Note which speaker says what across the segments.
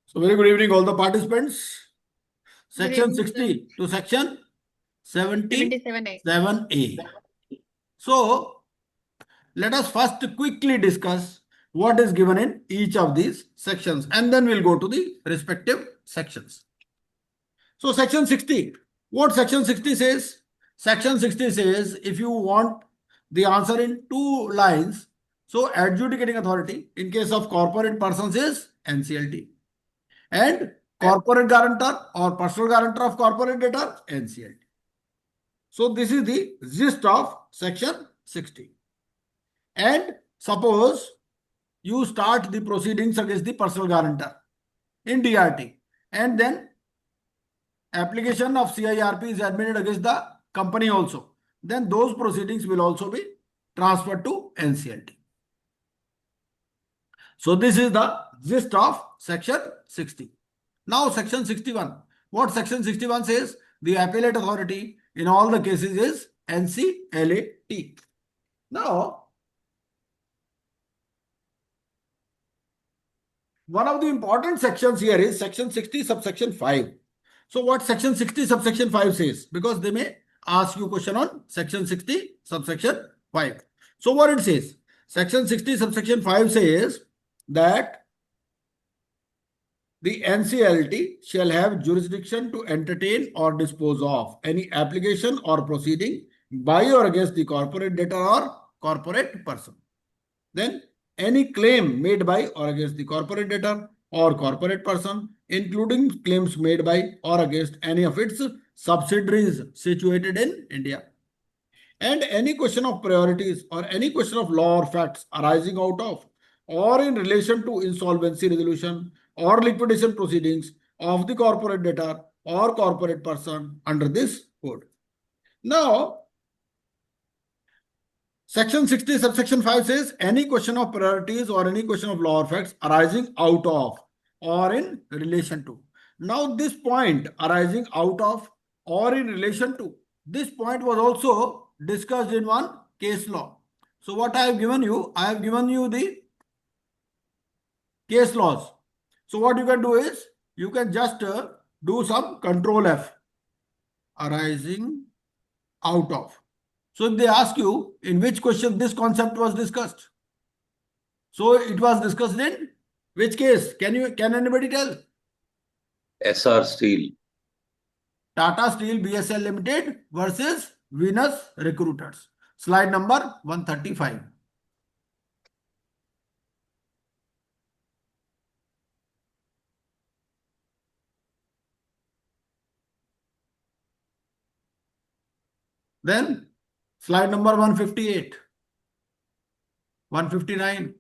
Speaker 1: So very good evening, all the participants.
Speaker 2: Good
Speaker 1: Section
Speaker 2: evening, sir.
Speaker 1: 60 to section
Speaker 2: 77A.
Speaker 1: 77A. So let us first quickly discuss what is given in each of these sections, and then we'll go to the respective sections. So section 60, what section 60 says? Section 60 says if you want the answer in two lines, so adjudicating authority in case of corporate persons is NCLT. And corporate guarantor or personal guarantor of corporate debtor, NCLT. So this is the gist of section 60. And suppose you start the proceedings against the personal guarantor in DRT, and then application of CIRP is admitted against the company also, then those proceedings will also be transferred to NCLT. So this is the gist of section 60. Now section 61. What section 61 says? The appellate authority in all the cases is NCLAT. Now, one of the important sections here is section 60 subsection 5. So what section 60 subsection 5 says? Because they may ask you question on section 60 subsection 5. So what it says? Section 60 subsection 5 says that the NCLT shall have jurisdiction to entertain or dispose of any application or proceeding by or against the corporate debtor or corporate person. Then any claim made by or against the corporate debtor or corporate person, including claims made by or against any of its subsidiaries situated in India. And any question of priorities or any question of law or facts arising out of or in relation to insolvency resolution or liquidation proceedings of the corporate debtor or corporate person under this code. Now, section 60 subsection 5 says any question of priorities or any question of law or facts arising out of or in relation to. Now, this point arising out of or in relation to, this point was also discussed in one case law. So what I have given you, I have given you the case laws. So what you can do is you can just do some control F, arising out of. So if they ask you in which question this concept was discussed, so it was discussed in which case? Can anybody tell?
Speaker 3: SR Steel.
Speaker 1: Tata Steel BSL Limited versus Venus Recruiters. Slide number 135. Then slide number 158, 159.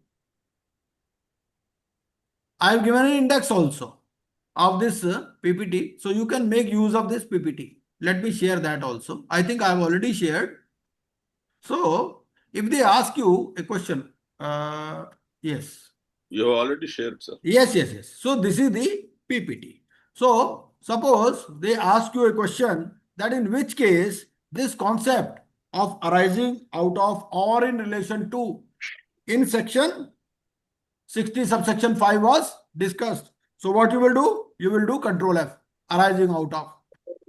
Speaker 1: I have given an index also of this PPT. So you can make use of this PPT. Let me share that also. I think I have already shared. So if they ask you a question, yes.
Speaker 3: You have already shared, sir.
Speaker 1: Yes. So this is the PPT. So suppose they ask you a question that in which case this concept of arising out of or in relation to in section 60 subsection 5 was discussed. So what you will do? You will do control F, arising out of,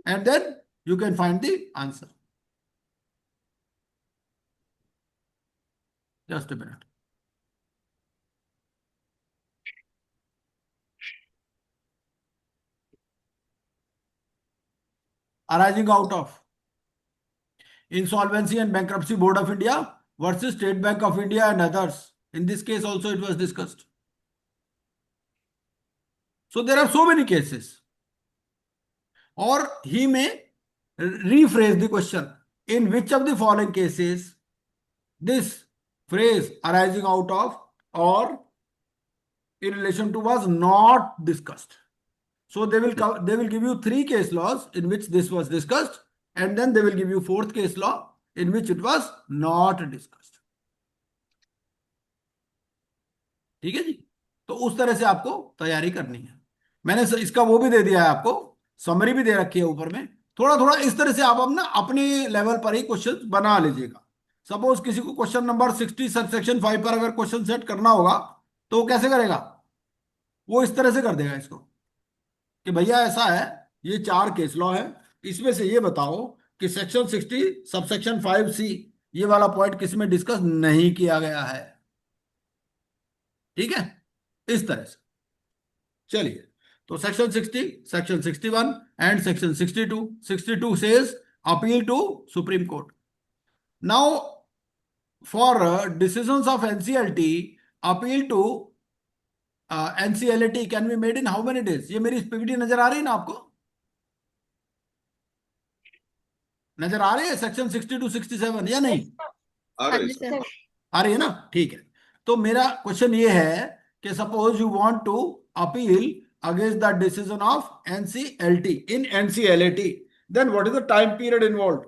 Speaker 1: and then you can find the answer. Just a minute. Arising out of Insolvency and Bankruptcy Board of India versus State Bank of India and others. In this case also it was discussed. So there are so many cases. Or he may rephrase the question. In which of the following cases this phrase arising out of or in relation to was not discussed? So they will give you 3 case laws in which this was discussed, and then they will give you 4th case law in which it was not discussed. ठीक है जी? तो उस तरह से आपको तैयारी करनी है. मैंने इसका वो भी दे दिया है आपको, समरी भी दे रखी है ऊपर में. थोड़ा थोड़ा इस तरह से आप अपना अपने लेवल पर ही क्वेश्चन बना लीजिएगा. सपोज किसी को क्वेश्चन नंबर 60 सबसेक्शन 5 पर अगर क्वेश्चन सेट करना होगा तो वो कैसे करेगा? वो इस तरह से कर देगा इसको. कि भैया ऐसा है, ये 4 केस लॉ है, इसमें से ये बताओ कि सेक्शन 60 सबसेक्शन 5C ये वाला पॉइंट किस में डिस्कस नहीं किया गया है। ठीक है, इस तरह से। चलिए, तो section 60, section 61 and section 62। 62 says appeal to supreme court. Now for decisions of NCLT, appeal to NCLT can be made in how many days? ये मेरी पीपीटी नजर आ रही है ना आपको? नजर आ रही है सेक्शन 60 टू 67 या नहीं?
Speaker 3: आ
Speaker 2: हाँ
Speaker 3: रही
Speaker 2: जी
Speaker 3: सर।
Speaker 2: सर।
Speaker 1: आ रही है ना? ठीक है। तो मेरा क्वेश्चन ये है कि suppose you want to appeal against the decision of NCLT in NCLT, then what is the time period involve?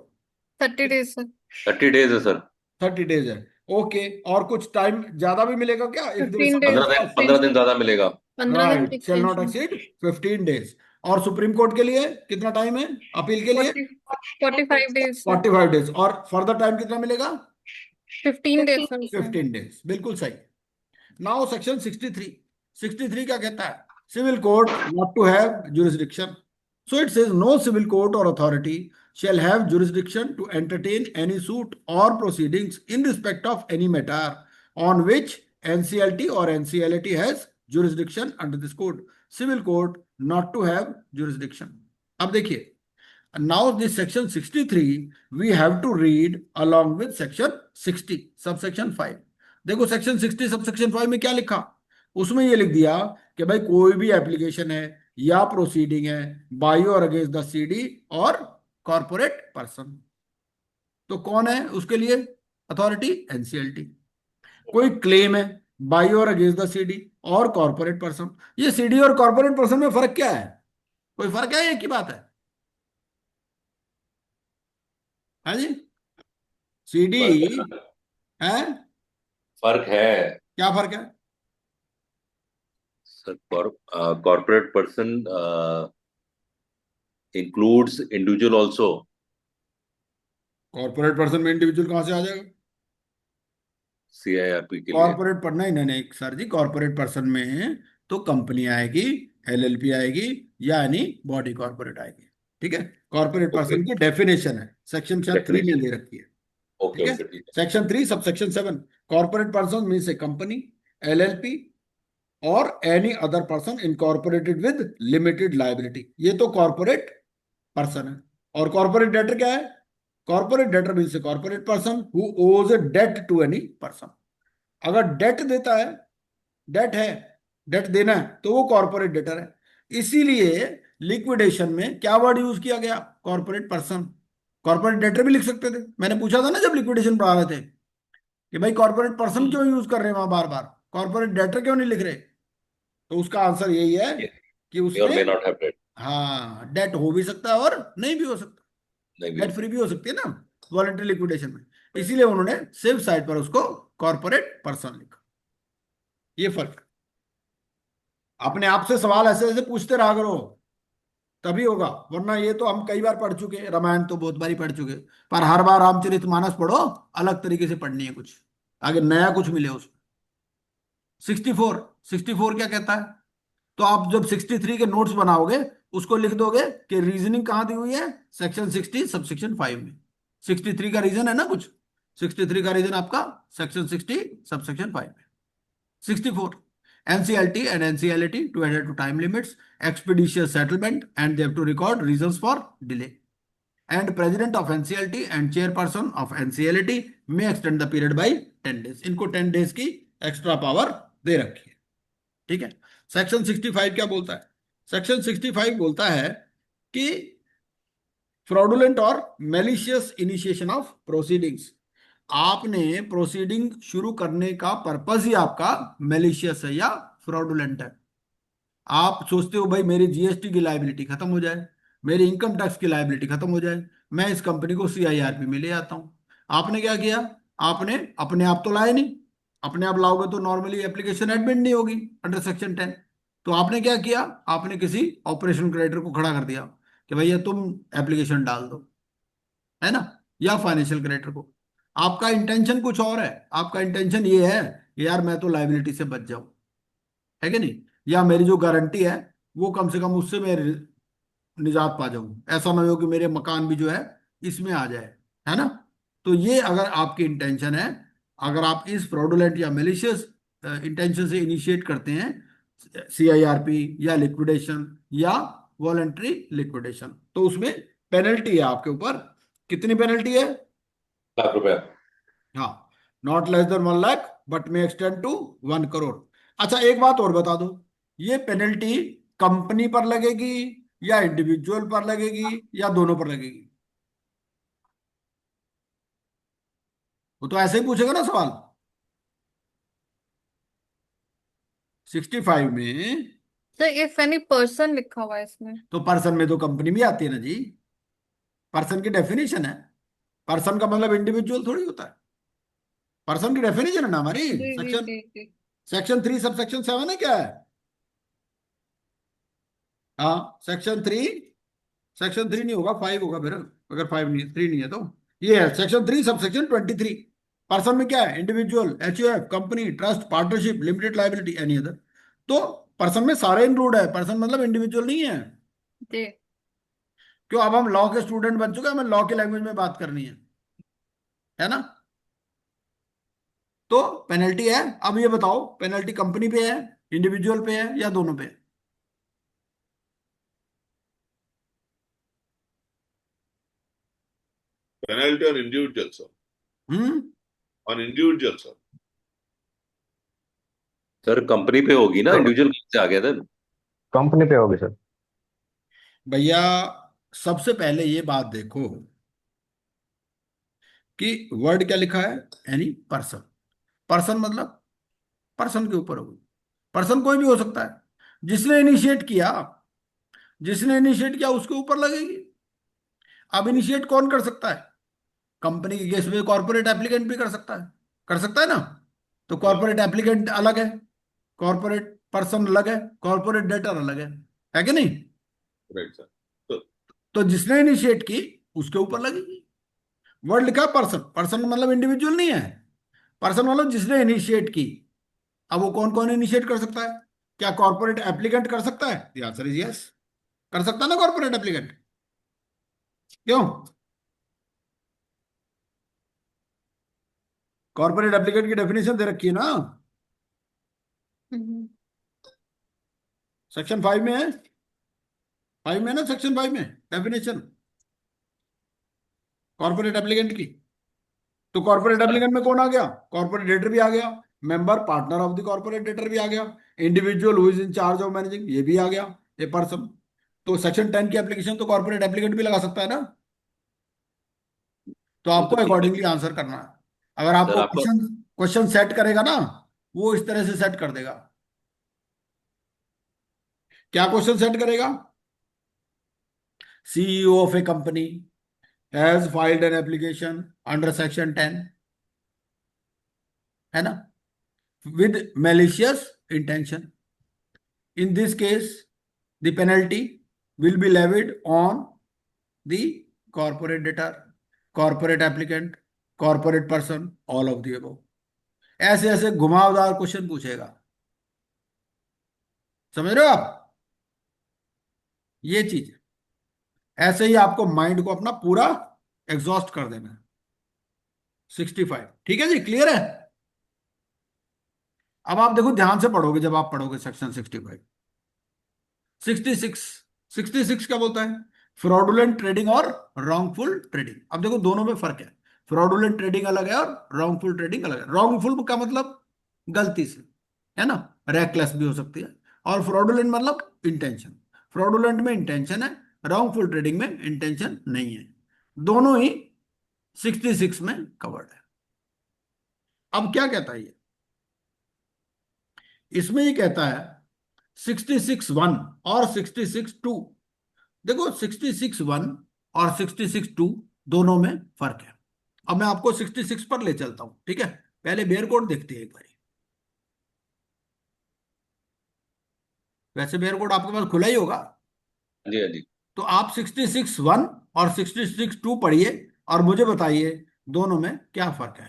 Speaker 2: 30 days sir.
Speaker 3: 30 days है सर।
Speaker 1: 30 डेज है। ओके, और कुछ टाइम ज्यादा भी मिलेगा क्या? एक
Speaker 2: 15
Speaker 3: 15
Speaker 2: days
Speaker 3: दिन 15 दिन ज्यादा मिलेगा।
Speaker 2: 15 दिन की
Speaker 1: right, shall not
Speaker 2: extension।
Speaker 1: Exceed 15 days. और सुप्रीम कोर्ट के लिए कितना टाइम है अपील के लिए?
Speaker 2: 45 days सर।
Speaker 1: 45 डेज। और फर्दर टाइम कितना मिलेगा?
Speaker 2: 15 days सर उसमें।
Speaker 1: 15 डेज, बिल्कुल सही। नाउ सेक्शन 63, 63 क्या कहता है? Civil court not to have jurisdiction. So it says no civil court or authority shall have jurisdiction to entertain any suit or proceedings in respect of any matter on which NCLT or NCLT has jurisdiction under this code. Civil court not to have jurisdiction. अब देखिए, now this section 63 we have to read along with section 60 subsection 5. देखो section 60 subsection 5 में क्या लिखा? उसमें ये लिख दिया कि भाई कोई भी एप्लीकेशन है या प्रोसीडिंग है बाय और अगेंस्ट द सीडी और कॉर्पोरेट पर्सन, तो कौन है उसके लिए अथॉरिटी? एनसीएलटी। कोई क्लेम है बाय और अगेंस्ट द सीडी और कॉर्पोरेट पर्सन। ये सीडी और कॉर्पोरेट पर्सन में फर्क क्या है? कोई फर्क है? एक ही बात है? हाँ जी, सीडी है,
Speaker 3: फर्क है
Speaker 1: क्या फर्क है?
Speaker 3: Sir. Corporate person includes individual also.
Speaker 1: Corporate person में इंडिविजुअल कहां से आ जाएगा?
Speaker 3: CIRP के लिए।
Speaker 1: कॉर्पोरेट पर नहीं नहीं नहीं सर जी, कॉर्पोरेट पर्सन में तो कंपनी आएगी, एलएलपी आएगी, यानी बॉडी कॉर्पोरेट आएगी। ठीक है, कॉर्पोरेट पर्सन की डेफिनेशन है सेक्शन 3 में दे रखी है।
Speaker 3: ओके
Speaker 1: ठीक है,
Speaker 3: ओके ठीक है।
Speaker 1: Section 3 subsection 7, corporate person means a company, LLP और any other person incorporated with limited liability. ये तो कॉर्पोरेट पर्सन है। और कॉर्पोरेट डेटर क्या है? Corporate debtor means a corporate person who owes a debt to any person. अगर debt देता है, डेट है, डेट देना है, तो वो कॉर्पोरेट डेटर है। इसीलिए लिक्विडेशन में क्या वर्ड यूज किया गया? Corporate person. कॉर्पोरेट डेटर भी लिख सकते थे, मैंने पूछा था ना जब लिक्विडेशन पढ़ा रहे थे कि भाई कॉर्पोरेट पर्सन क्यों यूज कर रहे हैं वहां बार बार, कॉर्पोरेट डेटर क्यों नहीं लिख रहे? तो उसका आंसर यही है कि
Speaker 3: मे और
Speaker 1: उसने,
Speaker 3: मे नॉट हैव डेट।
Speaker 1: हाँ, डेट हो भी सकता है और नहीं भी हो सकता,
Speaker 3: नहीं भी।
Speaker 1: डेट फ्री भी हो सकती है ना वॉलंटरी लिक्विडेशन में। इसीलिए उन्होंने सेफ साइड पर उसको कॉर्पोरेट पर्सन लिखा। ये फर्क। अपने आप से सवाल ऐसे ऐसे पूछते रहा करो, तभी होगा, वरना ये तो हम कई बार पढ़ चुके हैं, रामायण तो बहुत बार ही पढ़ चुके हैं, पर हर बार रामचरितमानस पढ़ो, अलग तरीके से पढ़नी है, कुछ आगे नया कुछ मिले उसमें। 64, 64 क्या कहता है? तो आप जब 63 के नोट्स बनाओगे उसको लिख दोगे कि रीजनिंग कहां दी हुई है? सेक्शन 60 सबसेक्शन 5 में। 63 का रीजन है ना कुछ, 63 का रीजन आपका सेक्शन 60 सबसेक्शन 5 में। 64, NCLT and NCLT to adhere to time limits, expeditious settlement, and they have to record reasons for delay. And president of NCLT and chairperson of NCLT may extend the period by 10 days. इनको 10 days की extra power दे रखी है। ठीक है, section 65 क्या बोलता है? Section 65 बोलता है कि फ्रॉडुलेंट और मेलिशियस इनिशिएशन ऑफ प्रोसीडिंग्स। आपने प्रोसीडिंग शुरू करने का पर्पस ही आपका मेलिशियस है या फ्रॉडुलेंट है। आप सोचते हो भाई मेरी जीएसटी की लायबिलिटी खत्म हो जाए, मेरी इनकम टैक्स की लायबिलिटी खत्म हो जाए, मैं इस कंपनी को CIRP में ले आता हूं। आपने क्या किया? आपने अपने आप तो लाए नहीं, अपने आप लाओगे तो नॉर्मली एप्लीकेशन एडमिट नहीं होगी अंडर सेक्शन 10। तो आपने क्या किया? आपने किसी ऑपरेशन क्रेडिटर को खड़ा कर दिया कि भैया तुम एप्लीकेशन डाल दो, है ना, या फाइनेंशियल क्रेडिटर को। आपका इंटेंशन कुछ और है, आपका इंटेंशन ये है कि यार मैं तो लाइबिलिटी से बच जाऊं, है कि नहीं, या मेरी जो गारंटी है वो कम से कम उससे मैं निजात पा जाऊं, ऐसा ना हो कि मेरे मकान भी जो है इसमें आ जाए, है ना। तो ये अगर आपकी इंटेंशन है, अगर आप इस फ्रॉडुलेंट या मेलिशियस इंटेंशन से इनिशिएट करते हैं CIRP या लिक्विडेशन या वॉलंटरी लिक्विडेशन, तो उसमें पेनल्टी है आपके ऊपर। कितनी पेनल्टी है?
Speaker 3: ₹1,00,000।
Speaker 1: हाँ, not less than 1 lakh but may extend to 1 crore. अच्छा, एक बात और बता दो, ये पेनल्टी कंपनी पर लगेगी या इंडिविजुअल पर लगेगी या दोनों पर लगेगी? वो तो ऐसे ही पूछेगा ना सवाल। 65 में
Speaker 2: सर इफ एनी पर्सन लिखा हुआ है इसमें।
Speaker 1: तो पर्सन में तो कंपनी भी आती है ना जी। पर्सन की डेफिनेशन है, पर्सन का मतलब इंडिविजुअल थोड़ी होता है। पर्सन की डेफिनेशन है ना हमारी।
Speaker 2: जी जी
Speaker 1: सेक्शन
Speaker 2: जी जी।
Speaker 1: सेक्शन 3 सब सेक्शन 7 है, क्या है? हाँ, सेक्शन 3 नहीं होगा, 5 होगा फिर, अगर 5 नहीं, 3 नहीं है तो। ये है सेक्शन 3 सब सेक्शन 23। पर्सन में क्या है? Individual, HUF, company, trust, partnership, limited liability, any other. तो पर्सन में सारे इंक्लूड है, पर्सन मतलब इंडिविजुअल नहीं है।
Speaker 2: जी।
Speaker 1: क्यों? अब हम लॉ के स्टूडेंट बन चुके हैं, हमें लॉ की लैंग्वेज में बात करनी है ना। तो पेनल्टी है। अब ये बताओ, पेनल्टी कंपनी पे है, इंडिविजुअल पे है या दोनों पे है?
Speaker 4: Penalty on individual, sir.
Speaker 1: Hmm
Speaker 4: On individual, sir.
Speaker 3: Sir company पे होगी ना, इंडिविजुअल से आ गया था।
Speaker 5: कंपनी पे होगी सर।
Speaker 1: भैया, सबसे पहले ये बात देखो कि वर्ड क्या लिखा है, एनी पर्सन। पर्सन मतलब पर्सन के ऊपर होगी। पर्सन कोई भी हो सकता है, जिसने इनिशिएट किया, जिसने इनिशिएट किया उसके ऊपर लगेगी। अब इनिशिएट कौन कर सकता है? कंपनी के केस में कॉर्पोरेट एप्लीकेंट भी कर सकता है ना। तो कॉर्पोरेट एप्लीकेंट अलग है, कॉर्पोरेट पर्सन अलग है, कॉर्पोरेट डेटर अलग है कि नहीं?
Speaker 4: Right, sir. So,
Speaker 1: तो जिसने इनिशिएट की उसके ऊपर लगेगी। वर्ड लिखा पर्सन, पर्सन मतलब इंडिविजुअल नहीं है, पर्सन मतलब जिसने इनिशिएट की। अब वो कौन कौन इनिशिएट कर सकता है? क्या कॉर्पोरेट एप्लीकेंट कर सकता है? द आंसर इज यस, कर सकता है ना कॉर्पोरेट एप्लीकेंट। क्यों? कॉर्पोरेट एप्लीकेंट की डेफिनेशन दे रखी है ना,
Speaker 2: हम्म।
Speaker 1: सेक्शन 5 में है। 5 में है ना, सेक्शन 5 में डेफिनेशन कॉर्पोरेट एप्लीकेंट की। तो कॉर्पोरेट एप्लीकेंट में कौन आ गया? कॉर्पोरेट डेटर भी आ गया, member partner of the corporate debtor भी आ गया, individual who is in charge of managing ये भी आ गया, ए पर्सन। तो सेक्शन 10 की एप्लीकेशन तो कॉर्पोरेट एप्लीकेंट भी लगा सकता है ना। तो
Speaker 3: वो
Speaker 1: आपको
Speaker 3: तो ठीक है।
Speaker 1: अकॉर्डिंगली आंसर करना है। अगर
Speaker 3: सर
Speaker 1: आपको
Speaker 3: आपका
Speaker 1: क्वेश्चन क्वेश्चन सेट करेगा ना, वो इस तरह से सेट कर देगा। क्या क्वेश्चन सेट करेगा? CEO of A company has filed an application under section 10, है ना, with malicious intention. In this case, the penalty will be levied on the corporate debtor, corporate applicant, corporate person, all of the above. ऐसे ऐसे घुमावदार question पूछेगा, समझ रहे हो आप? ये चीज है। ऐसे ही आपको माइंड को अपना पूरा एग्जॉस्ट कर देना है। 65, ठीक है जी, क्लियर है। अब आप देखो, ध्यान से पढ़ोगे, जब आप पढ़ोगे सेक्शन 65। 66, 66 क्या बोलता है? फ्रॉडुलेंट ट्रेडिंग और रॉन्गफुल ट्रेडिंग। अब देखो, दोनों में फर्क है। फ्रॉडुलेंट ट्रेडिंग अलग है और रॉन्गफुल ट्रेडिंग अलग है। रॉन्गफुल का मतलब गलती से, है ना, रैकलेस भी हो सकती है। और फ्रॉडुलेंट मतलब इंटेंशन। फ्रॉडुलेंट में इंटेंशन है, रॉन्गफुल ट्रेडिंग में इंटेंशन नहीं है। दोनों ही 66 में कवर्ड है। अब क्या कहता है ये? इसमें ये कहता है 66(1) और 66(2). देखो, 66(1) और 66(2) दोनों में फर्क है। अब मैं आपको 66 पर ले चलता हूं, ठीक है। पहले बेयर कोड देखते हैं एक बार। वैसे बेयर कोड आपके पास खुला ही होगा,
Speaker 3: हाँ जी, हाँ जी।
Speaker 1: तो आप 66(1) और 66(2) पढ़िए और मुझे बताइए दोनों में क्या फर्क है।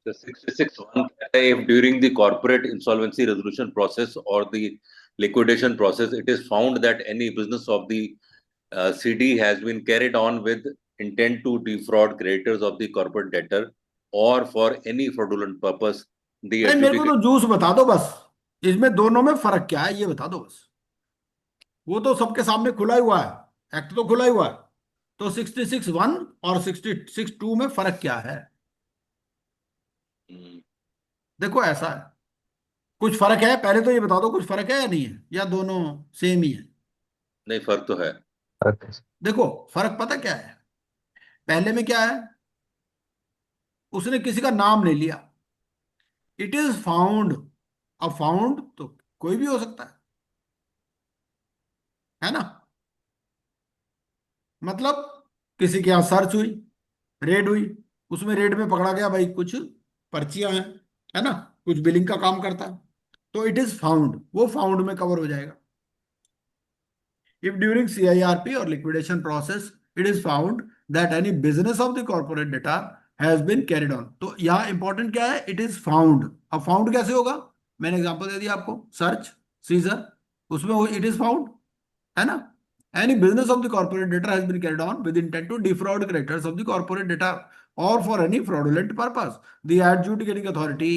Speaker 3: The 66(1) कहता है, if during the corporate insolvency resolution process or the liquidation process, it is found that any business of the CD has been carried on with intent to defraud creditors of the corporate debtor or for any fraudulent purpose, the
Speaker 1: नहीं, मेरे को
Speaker 3: adjudicator.
Speaker 1: तो juice बता दो बस, इसमें दोनों में फर्क क्या है ये बता दो बस। वो तो सबके सामने खुला ही हुआ है, एक्ट तो खुला ही हुआ है। तो 66(1) और 66(2) में फर्क क्या है? देखो ऐसा है, कुछ फर्क है, पहले तो ये बता दो कुछ फर्क है या नहीं है, या दोनों सेम ही है?
Speaker 3: नहीं, फर्क तो है।
Speaker 5: फर्क है सर।
Speaker 1: देखो फर्क पता क्या है, पहले में क्या है, उसने किसी का नाम नहीं लिया, इट इज फाउंड। अब फाउंड तो कोई भी हो सकता है ना? मतलब किसी के यहां सर्च हुई, रेड हुई, उसमें रेड में पकड़ा गया भाई कुछ पर्चियां हैं, है ना, कुछ बिलिंग का काम करता है, तो इट इज फाउंड, वो फाउंड में कवर हो जाएगा। If during CIRP or liquidation process it is found that any business of the corporate debtor has been carried on, तो यहाँ इंपॉर्टेंट क्या है, इट इज फाउंड। अब फाउंड कैसे होगा, मैंने एग्जांपल दे दिया आपको, सर्च सीजर, उसमें इट इज फाउंड, है ना। Any business of the corporate debtor has been carried on with intent to defraud creditors of the corporate debtor or for any fraudulent purpose. The adjudicating authority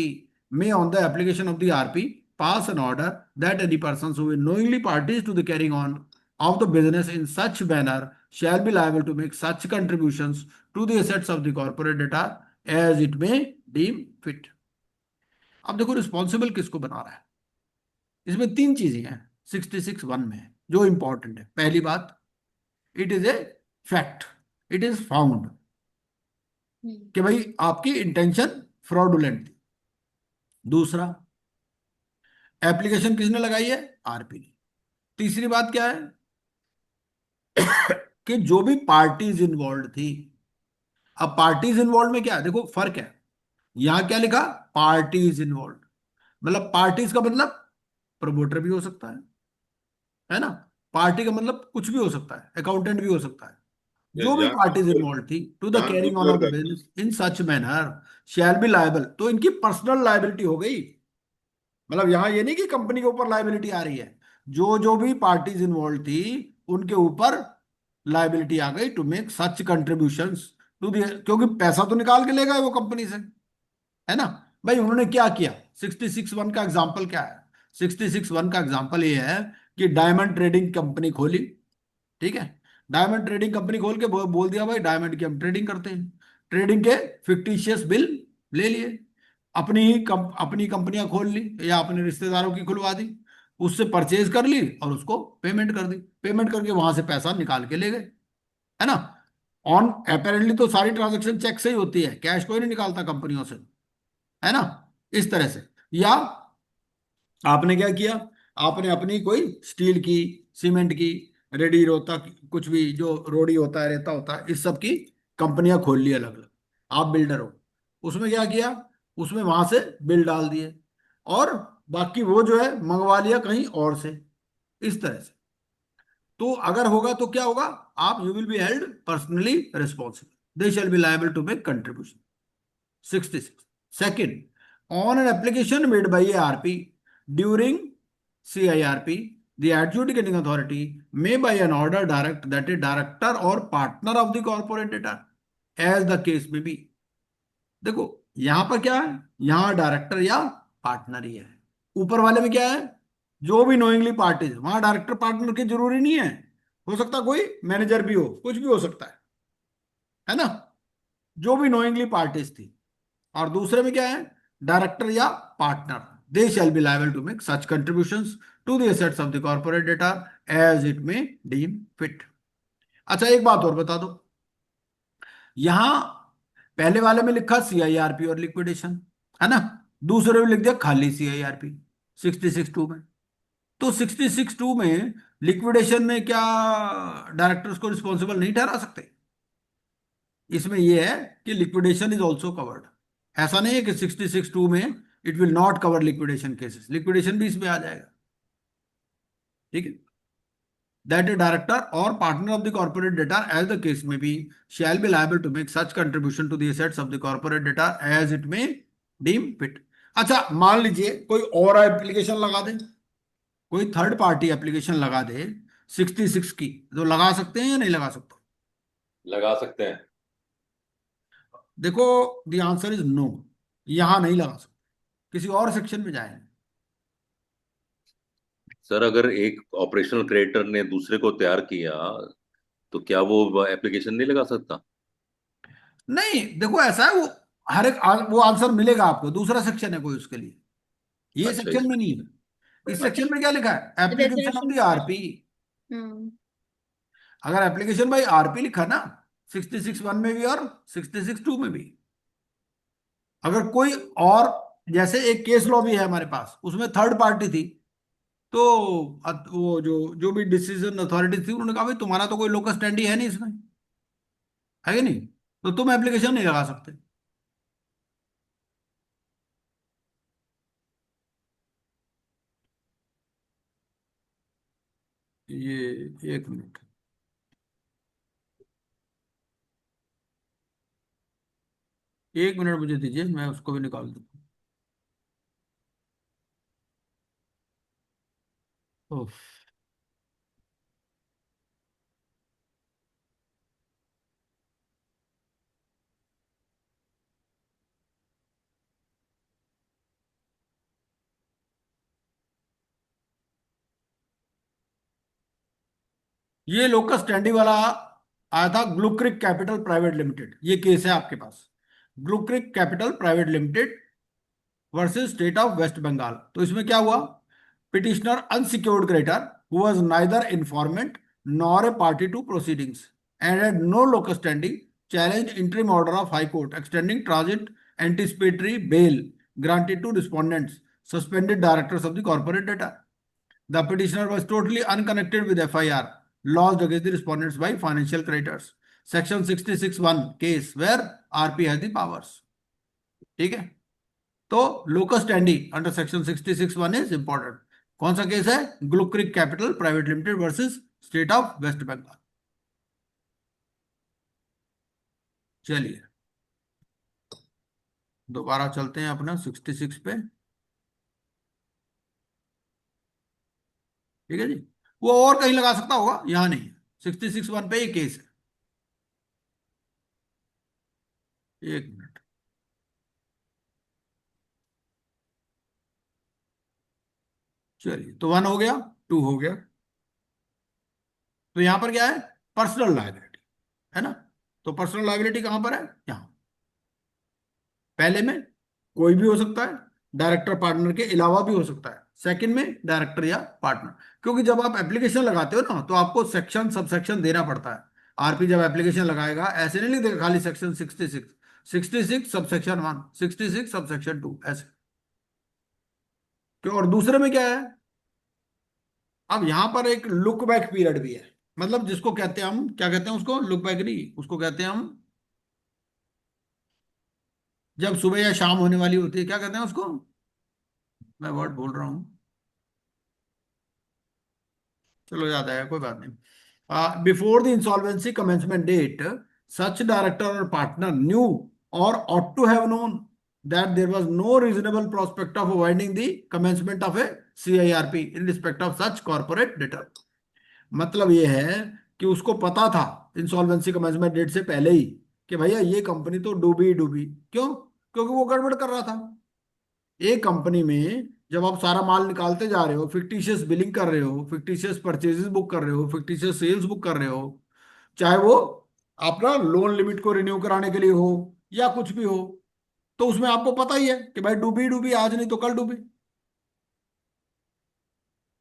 Speaker 1: may, on the application of the RP, pass an order that any persons who will knowingly parties to the carrying on of the business in such manner shall be liable to make such contributions to the assets of the corporate debtor as it may deem fit. अब देखो responsible किसको बना रहा है, इसमें तीन चीजें हैं 66(1) में जो इंपॉर्टेंट है। पहली बात, it is a fact, it is found कि भाई आपकी इंटेंशन फ्रॉडुलेंट थी। दूसरा, एप्लीकेशन किसने लगाई है, आरपी ने। तीसरी बात क्या है कि जो भी पार्टीज इन्वॉल्व थी। अब पार्टीज इन्वॉल्व में क्या है, देखो फर्क है, यहां क्या लिखा, पार्टीज इन्वॉल्व, मतलब पार्टीज का मतलब प्रमोटर भी हो सकता है ना, पार्टी का मतलब कुछ भी हो सकता है, अकाउंटेंट भी हो सकता है, जो भी पार्टीज इन्वॉल्व थी to the carrying on of the business in such manner shall be liable. तो इनकी पर्सनल लायबिलिटी हो गई, मतलब यहां ये नहीं कि कंपनी के ऊपर लायबिलिटी आ रही है, जो जो भी पार्टीज इन्वॉल्व थी उनके ऊपर लायबिलिटी आ गई to make such contributions to the, क्योंकि पैसा तो निकाल के ले गए वो कंपनी से, है ना। भाई उन्होंने क्या किया, 66(1) का एग्जांपल क्या है, 66(1) का एग्जांपल ये है कि डायमंड ट्रेडिंग कंपनी खोली, ठीक है, डायमंड ट्रेडिंग कंपनी खोल के बोल दिया भाई डायमंड की हम ट्रेडिंग करते हैं, ट्रेडिंग के फिक्टिशियस बिल ले लिए, अपनी कंपनियां खोल ली या अपने रिश्तेदारों की खुलवा दी, उससे परचेज कर ली और उसको पेमेंट कर दी, पेमेंट करके वहां से पैसा निकाल के ले गए, है ना। ऑन अपेरेंटली तो सारी ट्रांजेक्शन चेक से ही होती है, कैश कोई नहीं निकालता कंपनियों से, है ना, इस तरह से। या आपने क्या किया, आपने अपनी कोई स्टील की, सीमेंट की, रेडी रोता कुछ भी जो रोडी होता है, रेता होता है, इस सब की कंपनियां खोल ली अलग अलग, आप बिल्डर हो, उसमें क्या किया, उसमें वहां से बिल डाल दिए और बाकी वो जो है मंगवा लिया कहीं और से, इस तरह से। तो अगर होगा तो क्या होगा, आप you will be held personally responsible, they shall be liable to make contribution. 66 second, on an application made by a RP during CIRP, the adjudicating authority may by an order direct that a director or partner of the corporate debtor as the case may be। देखो यहां पर क्या है, यहां director या partner ही है, ऊपर वाले में क्या है, जो भी नोइंगली पार्टीज, वहां डायरेक्टर पार्टनर की जरूरी नहीं है, हो सकता कोई मैनेजर भी हो, कुछ भी हो सकता है ना, जो भी नोइंगली पार्टीज थी। और दूसरे में क्या है, डायरेक्टर या partner, they shall be liable to make such contributions to the assets of the corporate debtor as it may deem fit. अच्छा एक बात और बता दो, यहां पहले वाले में लिखा CIRP और लिक्विडेशन, है ना, दूसरे में लिख दिया खाली CIRP 66(2) में। तो 66(2) में लिक्विडेशन में क्या डायरेक्टर्स को रिस्पॉन्सिबल नहीं ठहरा सकते, इसमें यह है कि लिक्विडेशन इज ऑल्सो कवर्ड। ऐसा नहीं है कि 66(2) में it will not cover liquidation cases, liquidation भी इसमें आ जाएगा, ठीक है। दैट ए डायरेक्टर और partner of the corporate debtor as the case may be shall be liable to make such contribution to the assets of the corporate debtor as it may deem fit. अच्छा, मान लीजिए कोई और application लगा दे, कोई third party application लगा दे 66 की, तो लगा सकते हैं या नहीं लगा सकते?
Speaker 3: लगा सकते हैं।
Speaker 1: देखो, द आंसर इज नो, यहां नहीं लगा सकते, किसी और सेक्शन में जाएंगे।
Speaker 3: सर अगर एक ऑपरेशनल क्रिएटर ने दूसरे को तैयार किया तो क्या वो एप्लीकेशन नहीं लगा सकता?
Speaker 1: नहीं, देखो ऐसा है, वो हर एक वो आंसर मिलेगा आपको, दूसरा सेक्शन है कोई उसके लिए, ये
Speaker 3: अच्छा
Speaker 1: सेक्शन में नहीं है। इस सेक्शन में क्या लिखा है? Application of
Speaker 2: Resolution
Speaker 1: the
Speaker 2: part.
Speaker 1: RP.
Speaker 2: हम्म
Speaker 1: अगर एप्लीकेशन बाई आरपी लिखा ना 66(1) में भी और 66(2) में भी, अगर कोई और, जैसे एक केस लॉ भी है हमारे पास, उसमें थर्ड पार्टी थी, तो वो जो भी डिसीजन अथॉरिटी थी, उन्होंने कहा भाई तुम्हारा तो कोई लोकस स्टैंडी है नहीं इसमें, है कि नहीं, तो तुम एप्लीकेशन नहीं लगा सकते। ये एक मिनट, एक मिनट मुझे दीजिए, मैं उसको भी निकाल दूँ। ओह, ये लोकस स्टैंडी वाला आया था Blue Creek Capital Private Limited, ये केस है आपके पास, Blue Creek Capital Private Limited versus State of West Bengal. तो इसमें क्या हुआ? Petitioner unsecured creditor who was neither informant nor a party to proceedings and had no locus standing challenge interim order of high court extending transit anticipatory bail granted to respondents suspended directors of the corporate data. The petitioner was totally unconnected with FIR lodged against the respondents by financial creditors. Section 66(1) case where RP has the powers. ठीक है, तो locus standi under section 66(1) is important. कौन सा case है? Blue Creek Capital Private Limited versus State of West Bengal. चलिए दोबारा चलते हैं अपना 66 पे। ठीक है जी, वो और कहीं लगा सकता होगा, यहां नहीं, 66(1) पे ये केस है। एक मिनट, चलिए, तो 1 हो गया, 2 हो गया, तो यहां पर क्या है? पर्सनल लायबिलिटी है ना, तो पर्सनल लायबिलिटी कहां पर है? यहां। पहले में कोई भी हो सकता है, डायरेक्टर पार्टनर के अलावा भी हो सकता है। सेकंड में डायरेक्टर या पार्टनर, क्योंकि जब आप एप्लीकेशन लगाते हो ना, तो आपको सेक्शन सब सेक्शन देना पड़ता है। आरपी जब एप्लीकेशन लगाएगा ऐसे नहीं लिख देगा खाली section 66, 66 sub section 1, 66 sub section 2, ऐसे क्यों? और दूसरे में क्या है? अब यहां पर एक लुक बैक पीरियड भी है, मतलब जिसको कहते हैं हम, क्या कहते हैं उसको? लुक बैक नहीं, उसको कहते हैं हम, जब सुबह या शाम होने वाली होती है, क्या कहते हैं उसको? मैं वर्ड भूल रहा हूं, चलो याद आया, कोई बात नहीं। Before the insolvency commencement date such director और पार्टनर न्यू और ought to have known that there was no reasonable prospect of avoiding the commencement of a CIRP in respect of such corporate debtor। मतलब ये है कि उसको पता था insolvency commencement date से पहले ही कि भैया ये कंपनी तो डूबी ही डूबी। क्यों? क्योंकि वो गड़बड़ कर रहा था। एक कंपनी में जब आप सारा माल निकालते जा रहे हो, फिक्टिशियस बिलिंग कर रहे हो, फिक्टिशियस परचेजेस बुक कर रहे हो, फिक्टिशियस सेल्स बुक कर रहे हो, चाहे वो अपना लोन लिमिट को रिन्यू कराने के लिए हो या कुछ भी हो, तो उसमें आपको पता ही है कि भाई डूबी डूबी आज नहीं तो कल डूबी।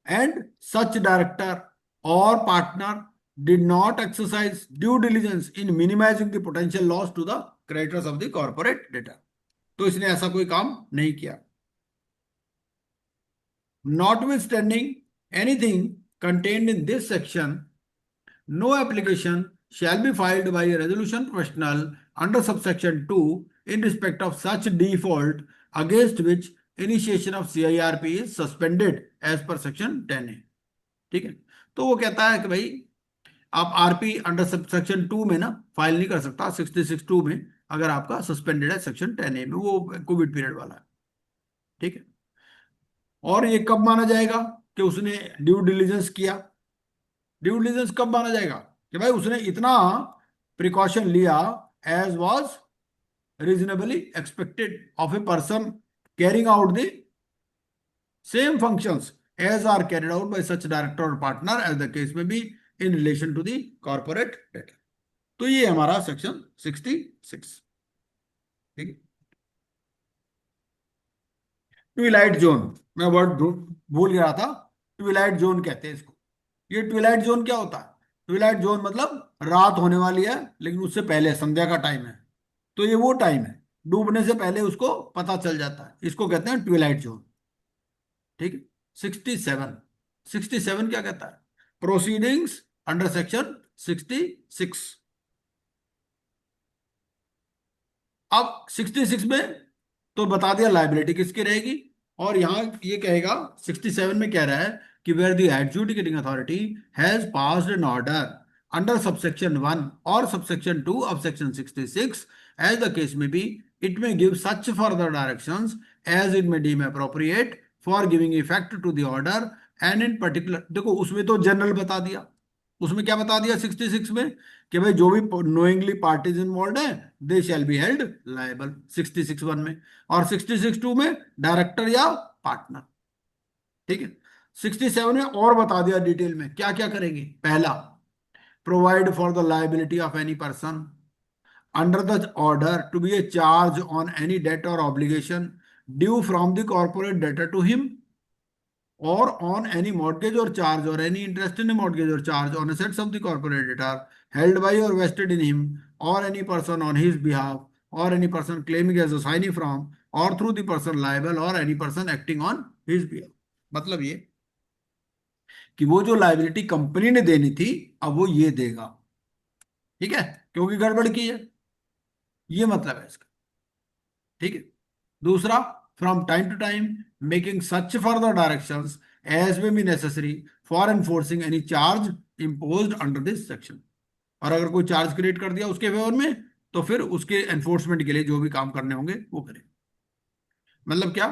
Speaker 1: एंड सच डायरेक्टर और partner did not exercise due diligence in minimising the potential loss to the creditors of the corporate debtor. तो इसने ऐसा कोई काम नहीं किया। Notwithstanding anything contained in this section, no application shall be filed by a resolution professional under subsection 2 in respect of such default against which initiation of CIRP is suspended as per section 10A। ठीक है, तो वो कहता है कि भाई आप RP under subsection 2 में ना फाइल नहीं कर सकता, 66(2) में, अगर आपका सस्पेंडेड है सेक्शन 10A में, वो कोविड पीरियड वाला है, ठीक है। और ये कब माना जाएगा कि उसने ड्यू डिलिजेंस किया? ड्यू डिलिजेंस कब माना जाएगा कि भाई उसने इतना प्रिकॉशन लिया as was reasonably expected of a person carrying out the same functions as are carried out by such director or partner as the case may be in relation to the corporate debtor. तो ये हमारा section 66, ठीक है। Twilight zone, मैं word भूल गया था, Twilight zone कहते हैं इसको। ये ट्विलाइट जोन क्या होता है? ट्विलाइट जोन मतलब रात होने वाली है लेकिन उससे पहले संध्या का टाइम है, तो ये वो टाइम है, डूबने से पहले उसको पता चल जाता है, इसको कहते हैं ट्विलाइट जोन, ठीक है। 67 क्या कहता है? Proceedings under section 66। अब 66 में तो बता दिया लायबिलिटी किसकी रहेगी, और यहां ये कहेगा 67 में कह रहा है कि where the adjudicating authority has passed an order under subsection 1 और subsection 2 of section 66 as the case may be, it may give such further directions as it may deem appropriate for giving effect to the order and in particular. देखो उसमें तो general बता दिया, उसमें क्या बता दिया 66 में कि भाई जो भी नोइंगली पार्टीज इन्वॉल्व है दे शैल बी हेल्ड लायबल, 66(1) में, और 66(2) में डायरेक्टर या पार्टनर, ठीक है। 67 में और बता दिया डिटेल में क्या क्या करेंगे। पहला, provide for the liability of any person under the order to be a charge on any debt और obligation due from the corporate debtor to him or on any mortgage or charge or any interest in a mortgage or charge on assets of the corporate debtor held by or vested in him or any person on his behalf or any person claiming as assignee from or through the person liable or any person acting on his behalf। मतलब ये कि वो जो liability company ने देनी थी अब वो ये देगा, ठीक है, क्योंकि गड़बड़ की है, ये मतलब है इसका, ठीक है। दूसरा, from time to time making such further directions as may be necessary for enforcing any charge imposed under this section। और अगर कोई चार्ज क्रिएट कर दिया उसके फेवर में तो फिर उसके एनफोर्समेंट के लिए जो भी काम करने होंगे वो करें। मतलब क्या,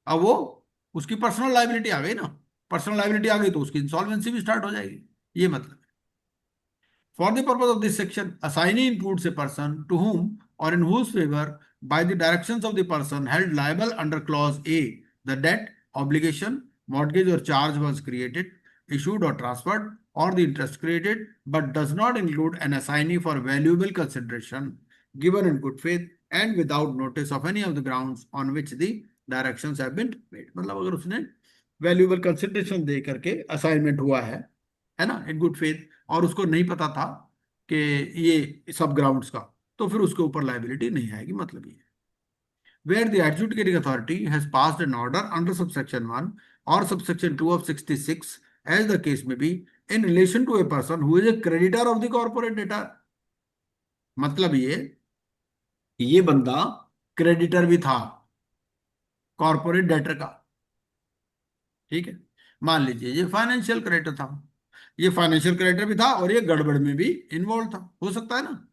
Speaker 1: अब वो उसकी पर्सनल लायबिलिटी आ गई ना, पर्सनल लायबिलिटी आ गई तो उसकी इंसॉल्वेंसी भी स्टार्ट हो जाएगी, ये मतलब। For the purpose of this section, assignee includes a person to whom or in whose favor, by the directions of the person held liable under clause A, the debt, obligation, mortgage or charge was created, issued or transferred, or the interest created, but does not include an assignee for valuable consideration given in good faith and without notice of any of the grounds on which the directions have been made। मतलब अगर उसने valuable consideration दे करके assignment हुआ है ना, in good faith, और उसको नहीं पता था कि ये सब ग्राउंड्स का, तो फिर उसके ऊपर लायबिलिटी नहीं आएगी, मतलब ये। Where the adjudicating authority has passed an order under subsection 1 और subsection 2 of 66 as the case may be in relation to a person who is a creditor of the corporate debtor. मतलब ये बंदा creditor भी था corporate debtor का, ठीक है। मान लीजिए ये फाइनेंशियल क्रेडिटर था, ये फाइनेंशियल क्रेडिटर भी था और ये गड़बड़ में भी इन्वॉल्व था, हो सकता है ना।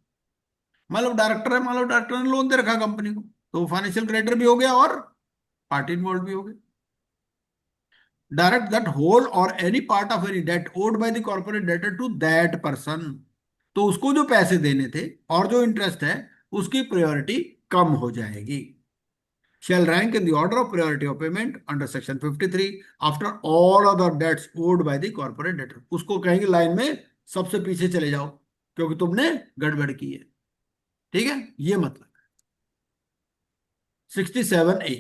Speaker 1: मतलब डायरेक्टर है, मान लो डायरेक्टर ने लोन दे रखा कंपनी को, तो फाइनेंशियल क्रेडिटर भी हो गया और पार्टी इन्वॉल्व भी हो गई। डायरेक्ट दैट होल और any part of any debt owed by the corporate debtor to that person, तो उसको जो पैसे देने थे और जो इंटरेस्ट है उसकी प्रायोरिटी कम हो जाएगी। Shall rank in the order of priority of payment under section 53 after all other debts owed by the corporate debtor। उसको कहेंगे लाइन में सबसे पीछे चले जाओ क्योंकि तुमने गड़बड़ की है, ठीक है, ये मतलब। 67A,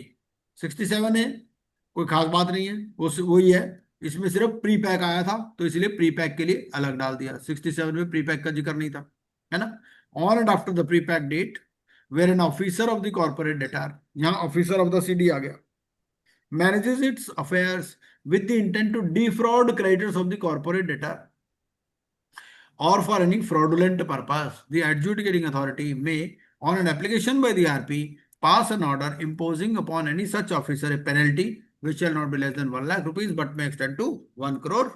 Speaker 1: 67A कोई खास बात नहीं है, वही है, इसमें सिर्फ प्री पैक आया था तो इसलिए प्री पैक के लिए अलग डाल दिया। 67 में प्री पैक का जिक्र नहीं था, है ना। On and after the pre pack date where an officer of the corporate debtor, यहाँ officer of the CD आ गया, manages its affairs with the intent to defraud creditors of the corporate debtor or for any fraudulent purpose, the adjudicating authority may, on an application by the RP, pass an order imposing upon any such officer a penalty which shall not be less than 1 lakh rupees but may extend to 1 crore।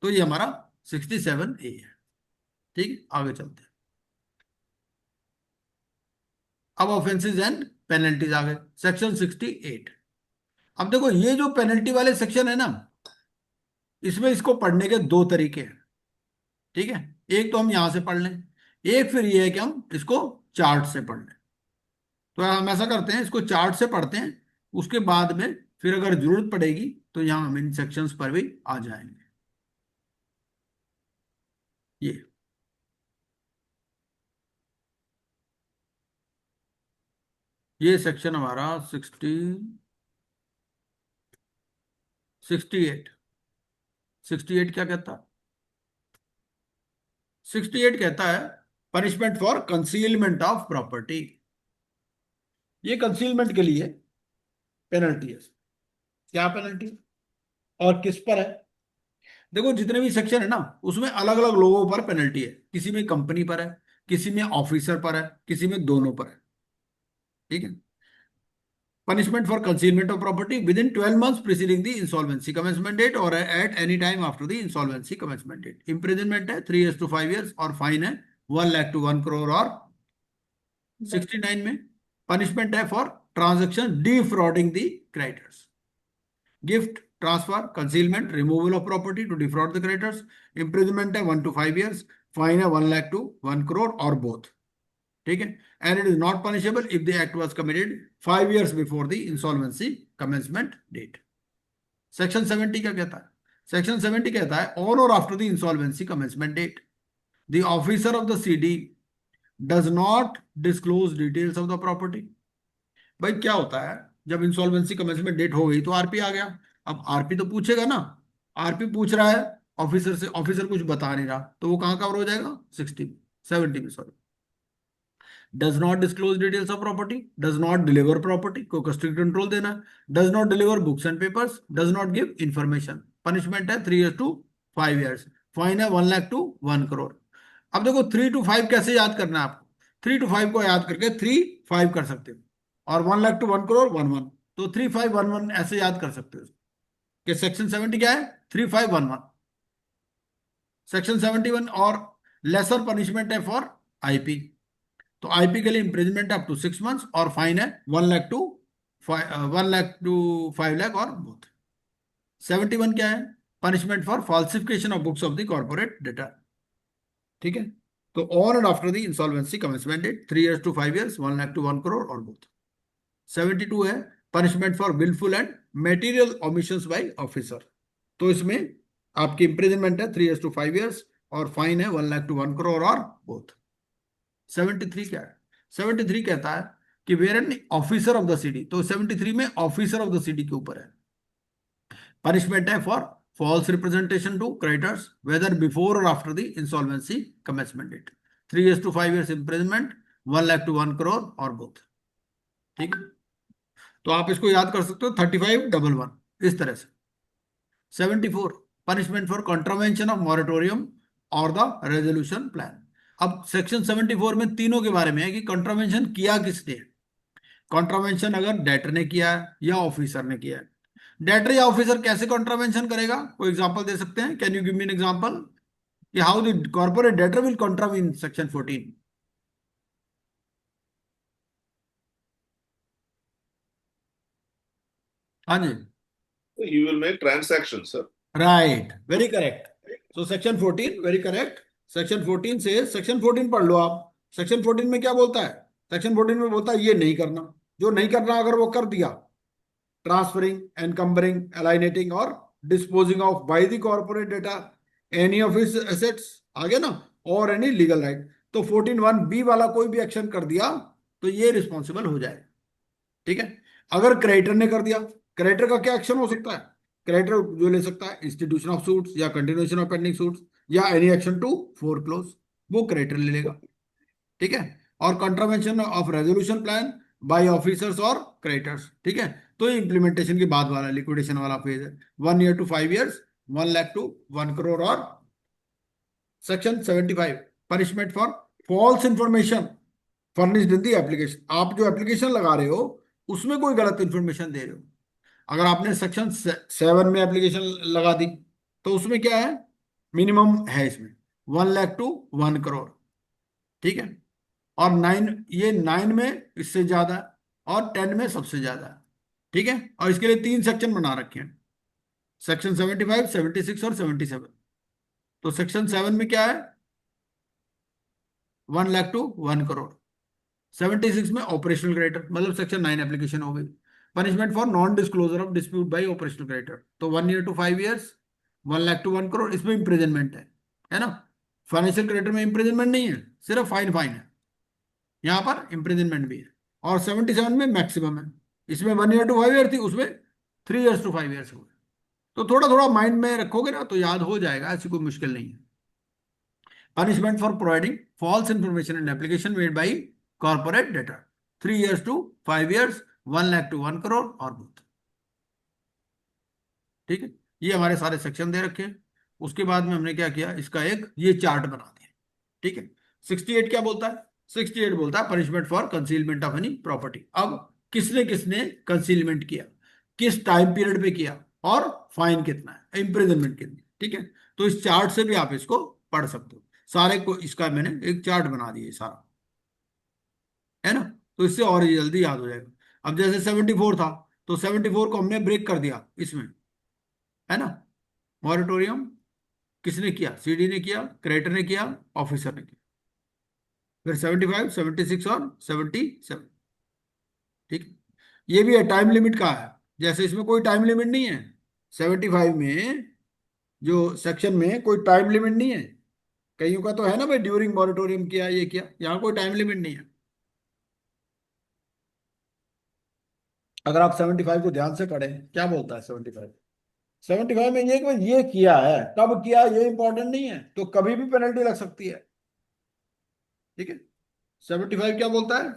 Speaker 1: तो ये हमारा 67A है, ठीक है। आगे चलते हैं। अब ऑफेंसेस एंड पेनल्टीज आ गए, सेक्शन 68। अब देखो ये जो पेनल्टी वाले सेक्शन है ना, इसमें इसको पढ़ने के दो तरीके हैं, ठीक है। एक तो हम यहां से पढ़ लें, एक फिर ये है कि हम इसको चार्ट से पढ़ लें। तो हम ऐसा करते हैं, इसको चार्ट से पढ़ते हैं, उसके बाद में फिर अगर जरूरत पड़ेगी तो यहां हम इन सेक्शंस पर भी आ जाएंगे। ये सेक्शन हमारा 68 क्या कहता है? 68 कहता है punishment for concealment of property. ये कंसीलमेंट के लिए पेनल्टी है। क्या पेनल्टी और किस पर है? देखो जितने भी सेक्शन है ना, उसमें अलग अलग लोगों पर पेनल्टी है। किसी में कंपनी पर है, किसी में ऑफिसर पर है, किसी में दोनों पर है, ठीक है। Punishment for concealment of property within 12 months preceding the insolvency commencement date or at any time after the insolvency commencement date. Imprisonment है 3 years to 5 years और फाइन है 1 लाख to 1 crore। और 69 में पनिशमेंट है for transaction defrauding the creditors, gift, transfer, concealment, removal of property to defraud the creditors. Imprisonment है 1 to 5 years, fine है 1 lakh to 1 crore और both, ठीक है। And it is not punishable if the act was committed 5 years before the insolvency commencement date. Section 70 क्या कहता है? Section 70 कहता है ऑन और after the insolvency commencement date the officer of the CD does not disclose details of the property. भाई क्या होता है, जब इंसॉल्वेंसी कमेंसमेंट डेट हो गई तो आरपी आ गया। अब आरपी तो पूछेगा ना, आरपी पूछ रहा है ऑफिसर से, ऑफिसर कुछ बता नहीं रहा, तो वो कहां कवर हो जाएगा? 70 में, sorry. Does not disclose details of property, does not deliver property को कस्टडी कंट्रोल देना, does not deliver books and papers, does not give information. Punishment है 3 years to 5 years, फाइन है 1 लाख to 1 crore। अब देखो 3 to 5 कैसे याद करना है आपको? 3 to 5 को याद करके 3 5 कर सकते हो, और 1 लाख to 1 crore 1 1, तो 3 5 1 1 ऐसे याद कर सकते हो कि सेक्शन 70 क्या है? 3 5 1 1। सेक्शन 71 और लेसर पनिशमेंट है फॉर आईपी। तो आईपी के लिए इंप्रिजमेंट अप टू 6 months और फाइन है 1 लाख to 5 lakh और बोथ। 71 क्या है? Punishment for falsification of books of the corporate data, ठीक है। तो on and after the insolvency commencement date 3 years to 5 years, 1 lakh to 1 crore और बोथ। 72 है punishment for wilful and material omissions bye officer. तो इसमें आपकी इंप्रिजमेंट है 3 years to 5 years और फाइन है 1 लाख to 1 crore और बोथ। 73 क्या है? 73 कहता है कि where an officer of the city, तो 73 में ऑफिसर ऑफ द सिटी के ऊपर है। पनिशमेंट है for false representation to creditors whether before और after the insolvency commencement date, 3 years to 5 years imprisonment, 1 lakh to 1 crore और बोथ, ठीक है। तो आप इसको याद कर सकते हो 3511 इस तरह से। 74 punishment for contravention of moratorium और द रेजोल्यूशन प्लान। अब सेक्शन 74 में तीनों के बारे में है कि कॉन्ट्रावेंशन किया किसने। कॉन्ट्रावेंशन अगर डेटर ने किया है या ऑफिसर ने किया है। डेटर या ऑफिसर कैसे कॉन्ट्रावेंशन करेगा? कोई एग्जांपल दे सकते हैं? Can you give me an example कि how the corporate debtor will contravene section 14? हाँ जी,
Speaker 4: So he will make transactions, sir.
Speaker 1: Right, very correct. So section 14 very correct. Section 14 से सेक्शन 14 पढ़ लो आप। सेक्शन 14 में क्या बोलता है? सेक्शन 14 में बोलता है ये नहीं करना, जो नहीं करना अगर वो कर दिया, ट्रांसफरिंग, एनकम्बरिंग, अलाइनेटिंग और disposing of by the corporate debtor any of his assets, आ गया ना, और एनी लीगल राइट। तो 14(1)(b) वाला कोई भी एक्शन कर दिया तो ये रिस्पॉन्सिबल हो जाए, ठीक है। अगर क्रेडिटर ने कर दिया, क्रेडिटर का क्या एक्शन हो सकता है? क्रेडिटर जो ले सकता है इंस्टीट्यूशन ऑफ सूट्स या कंटिन्यूएशन ऑफ पेंडिंग सूट्स या एनी एक्शन टू फोरक्लोज, वो क्रेडिटर ले लेगा, ठीक है। और contravention of resolution plan by officers और क्रेडिटर्स, ठीक है। तो ये इंप्लीमेंटेशन के बाद वाला लिक्विडेशन वाला फेज है, 1 year to 5 years, 1 lakh to 1 crore और section 75 punishment for false information furnished in the application. आप जो एप्लीकेशन लगा रहे हो उसमें कोई गलत इंफॉर्मेशन दे रहे हो। अगर आपने सेक्शन 7 में एप्लीकेशन लगा दी तो उसमें क्या है? मिनिमम है इसमें 1 लाख to 1 crore, ठीक है। और 9, ये 9 में इससे ज्यादा है और 10 में सबसे ज्यादा है। ठीक है, और इसके लिए 3 सेक्शन बना रखे हैं, सेक्शन 75, 76 और 77। तो सेक्शन 7 में क्या है, 1 लाख टू 1 करोड़। 76 में ऑपरेशनल क्रेडिटर, मतलब सेक्शन 9 एप्लीकेशन हो गई। Punishment for non disclosure of dispute by operational creditor, तो 1 year to 5 years, 1 lakh to 1 crore. इसमें इंप्रिजनमेंट है ना। फाइनेंशियल क्रेडिटर में इंप्रिजनमेंट नहीं है, सिर्फ फाइन फाइन है, यहाँ पर इंप्रिजनमेंट भी है। और 77 में मैक्सिमम है, इसमें 1 ईयर टू 5 ईयर थी, उसमें 3 ईयर्स टू 5 ईयर्स हो गए। तो थोड़ा थोड़ा माइंड में रखोगे ना तो याद हो जाएगा, ऐसी कोई मुश्किल नहीं है। Punishment for providing false information in application made by corporate debtor, 3 years to 5 years, 1 lakh to 1 crore और both। ठीक है, ये हमारे सारे सेक्शन दे रखे हैं। उसके बाद में हमने क्या किया, इसका एक ये चार्ट बना दिया। ठीक है, 68 क्या बोलता है, 68 बोलता है punishment for concealment of any property. अब किसने किसने कंसीलमेंट किया, किस टाइम पीरियड पे किया, और फाइन कितना है, इम्प्रिजनमेंट कितनी। ठीक है, तो इस चार्ट से भी आप इसको पढ़ सकते हो सारे को। इसका मैंने एक चार्ट बना दिया सारा, है ना, तो इससे और जल्दी याद हो जाएगा। अब जैसे 74 था, तो 74 को हमने ब्रेक कर दिया इसमें, है ना। मॉरिटोरियम किसने किया, सीडी ने किया, क्रेडिटर ने किया, ऑफिसर ने किया। फिर 75, 76 और 77। ठीक है, ये भी है टाइम लिमिट का है, जैसे इसमें कोई टाइम लिमिट नहीं है। 75 में जो सेक्शन में कोई टाइम लिमिट नहीं है, कईयों का तो है ना भाई, ड्यूरिंग मॉरिटोरियम किया, ये किया, यहाँ कोई टाइम लिमिट नहीं है। अगर आप 75 को ध्यान से पढ़ें, क्या बोलता है 75, 75 में ये कि भाई ये किया है, कब किया ये इंपॉर्टेंट नहीं है, तो कभी भी पेनल्टी लग सकती है। ठीक है, 75 क्या बोलता है,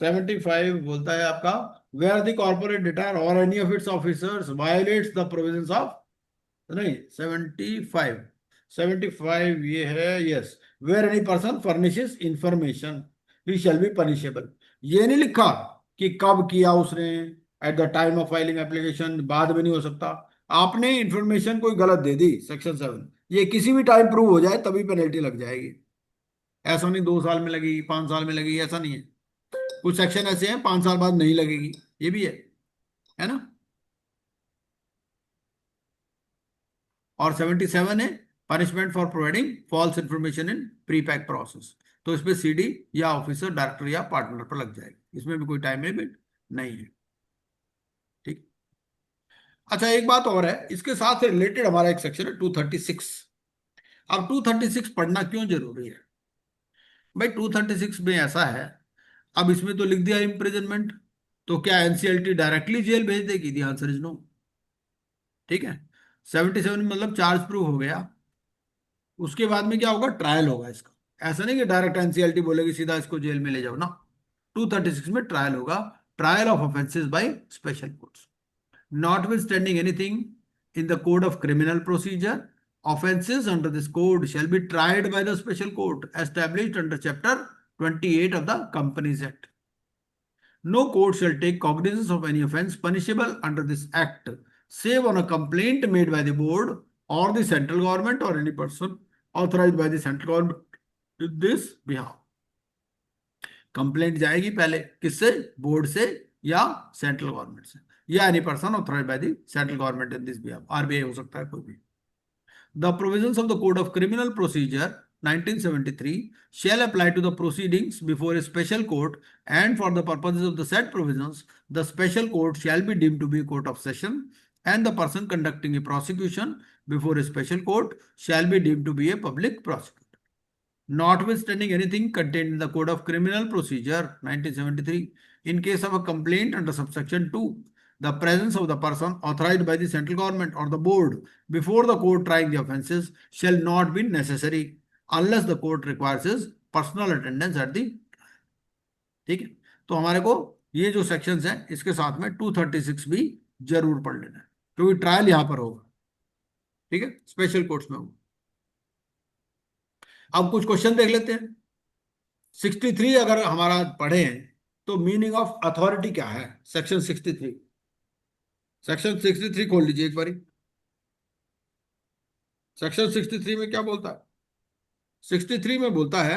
Speaker 1: 75 बोलता है आपका, वेयर द कॉर्पोरेट डिटार और any of its officers violates the provisions of, नहीं 75, 75 ये है, yes, where any person furnishes information he shall be punishable. ये नहीं लिखा कि कब किया उसने, at the time of filing application, बाद में नहीं हो सकता। आपने इंफॉर्मेशन कोई गलत दे दी, सेक्शन 7, ये किसी भी टाइम प्रूव हो जाए तभी पेनल्टी लग जाएगी। ऐसा नहीं 2 साल में लगेगी, 5 साल में लगेगी, ऐसा नहीं है। कुछ सेक्शन ऐसे हैं 5 साल बाद नहीं लगेगी, ये भी है ना। और 77 है punishment for providing false information in pre pack process, तो इसमें सीडी या ऑफिसर, डायरेक्टर या पार्टनर पर लग जाएगी, इसमें भी कोई टाइम लिमिट नहीं है। ठीक, अच्छा एक बात और है, इसके साथ रिलेटेड हमारा एक सेक्शन है 236। अब 236 पढ़ना क्यों जरूरी है भाई, 236 में ऐसा है, अब इसमें तो लिख दिया इम्प्रिजनमेंट, तो क्या एनसीएलटी डायरेक्टली जेल भेज देगी, द आंसर इज नो। ठीक है, 77 मतलब चार्ज प्रूफ हो गया, उसके बाद में क्या होगा, ट्रायल होगा इसका। ऐसा नहीं कि डायरेक्ट एनसीएलटी बोलेगी सीधा इसको जेल में ले जाओ ना, 236 में ट्रायल होगा, trial of offences by special courts. Notwithstanding anything in the code of criminal procedure, offences under this code shall be tried by the special court established under chapter 28 of the Companies Act. No court shall take cognizance of any offence punishable under this act, save on a complaint made by the board or the central government or any person authorized by the central government in this behalf. Complaint जाएगी पहले किससे, board से या central government से, या any person authorised by the central government in this behalf, RBI हो सकता है कोई भी। The provisions of the code of criminal procedure 1973 shall apply to the proceedings before a special court, and for the purposes of the said provisions the special court shall be deemed to be a court of session, and the person conducting a prosecution before a special court shall be deemed to be a public prosecutor. Notwithstanding anything contained in the Code of Criminal Procedure 1973, in case of a complaint under subsection 2, the presence of the person authorized by the central government or the board before the court trying the offences shall not be necessary unless the court requires his personal attendance at the trial. ठीक है, तो हमारे को ये जो sections हैं इसके साथ में 236 भी जरूर पढ़ लेना है, क्योंकि ट्रायल यहां पर होगा। ठीक है, स्पेशल कोर्ट्स में होगा। अब कुछ क्वेश्चन देख लेते हैं। 63 अगर हमारा पढ़े तो मीनिंग ऑफ अथॉरिटी क्या है, सेक्शन 63, सेक्शन 63 खोल लीजिए एक बारी। सेक्शन 63 में क्या बोलता है, 63 में बोलता है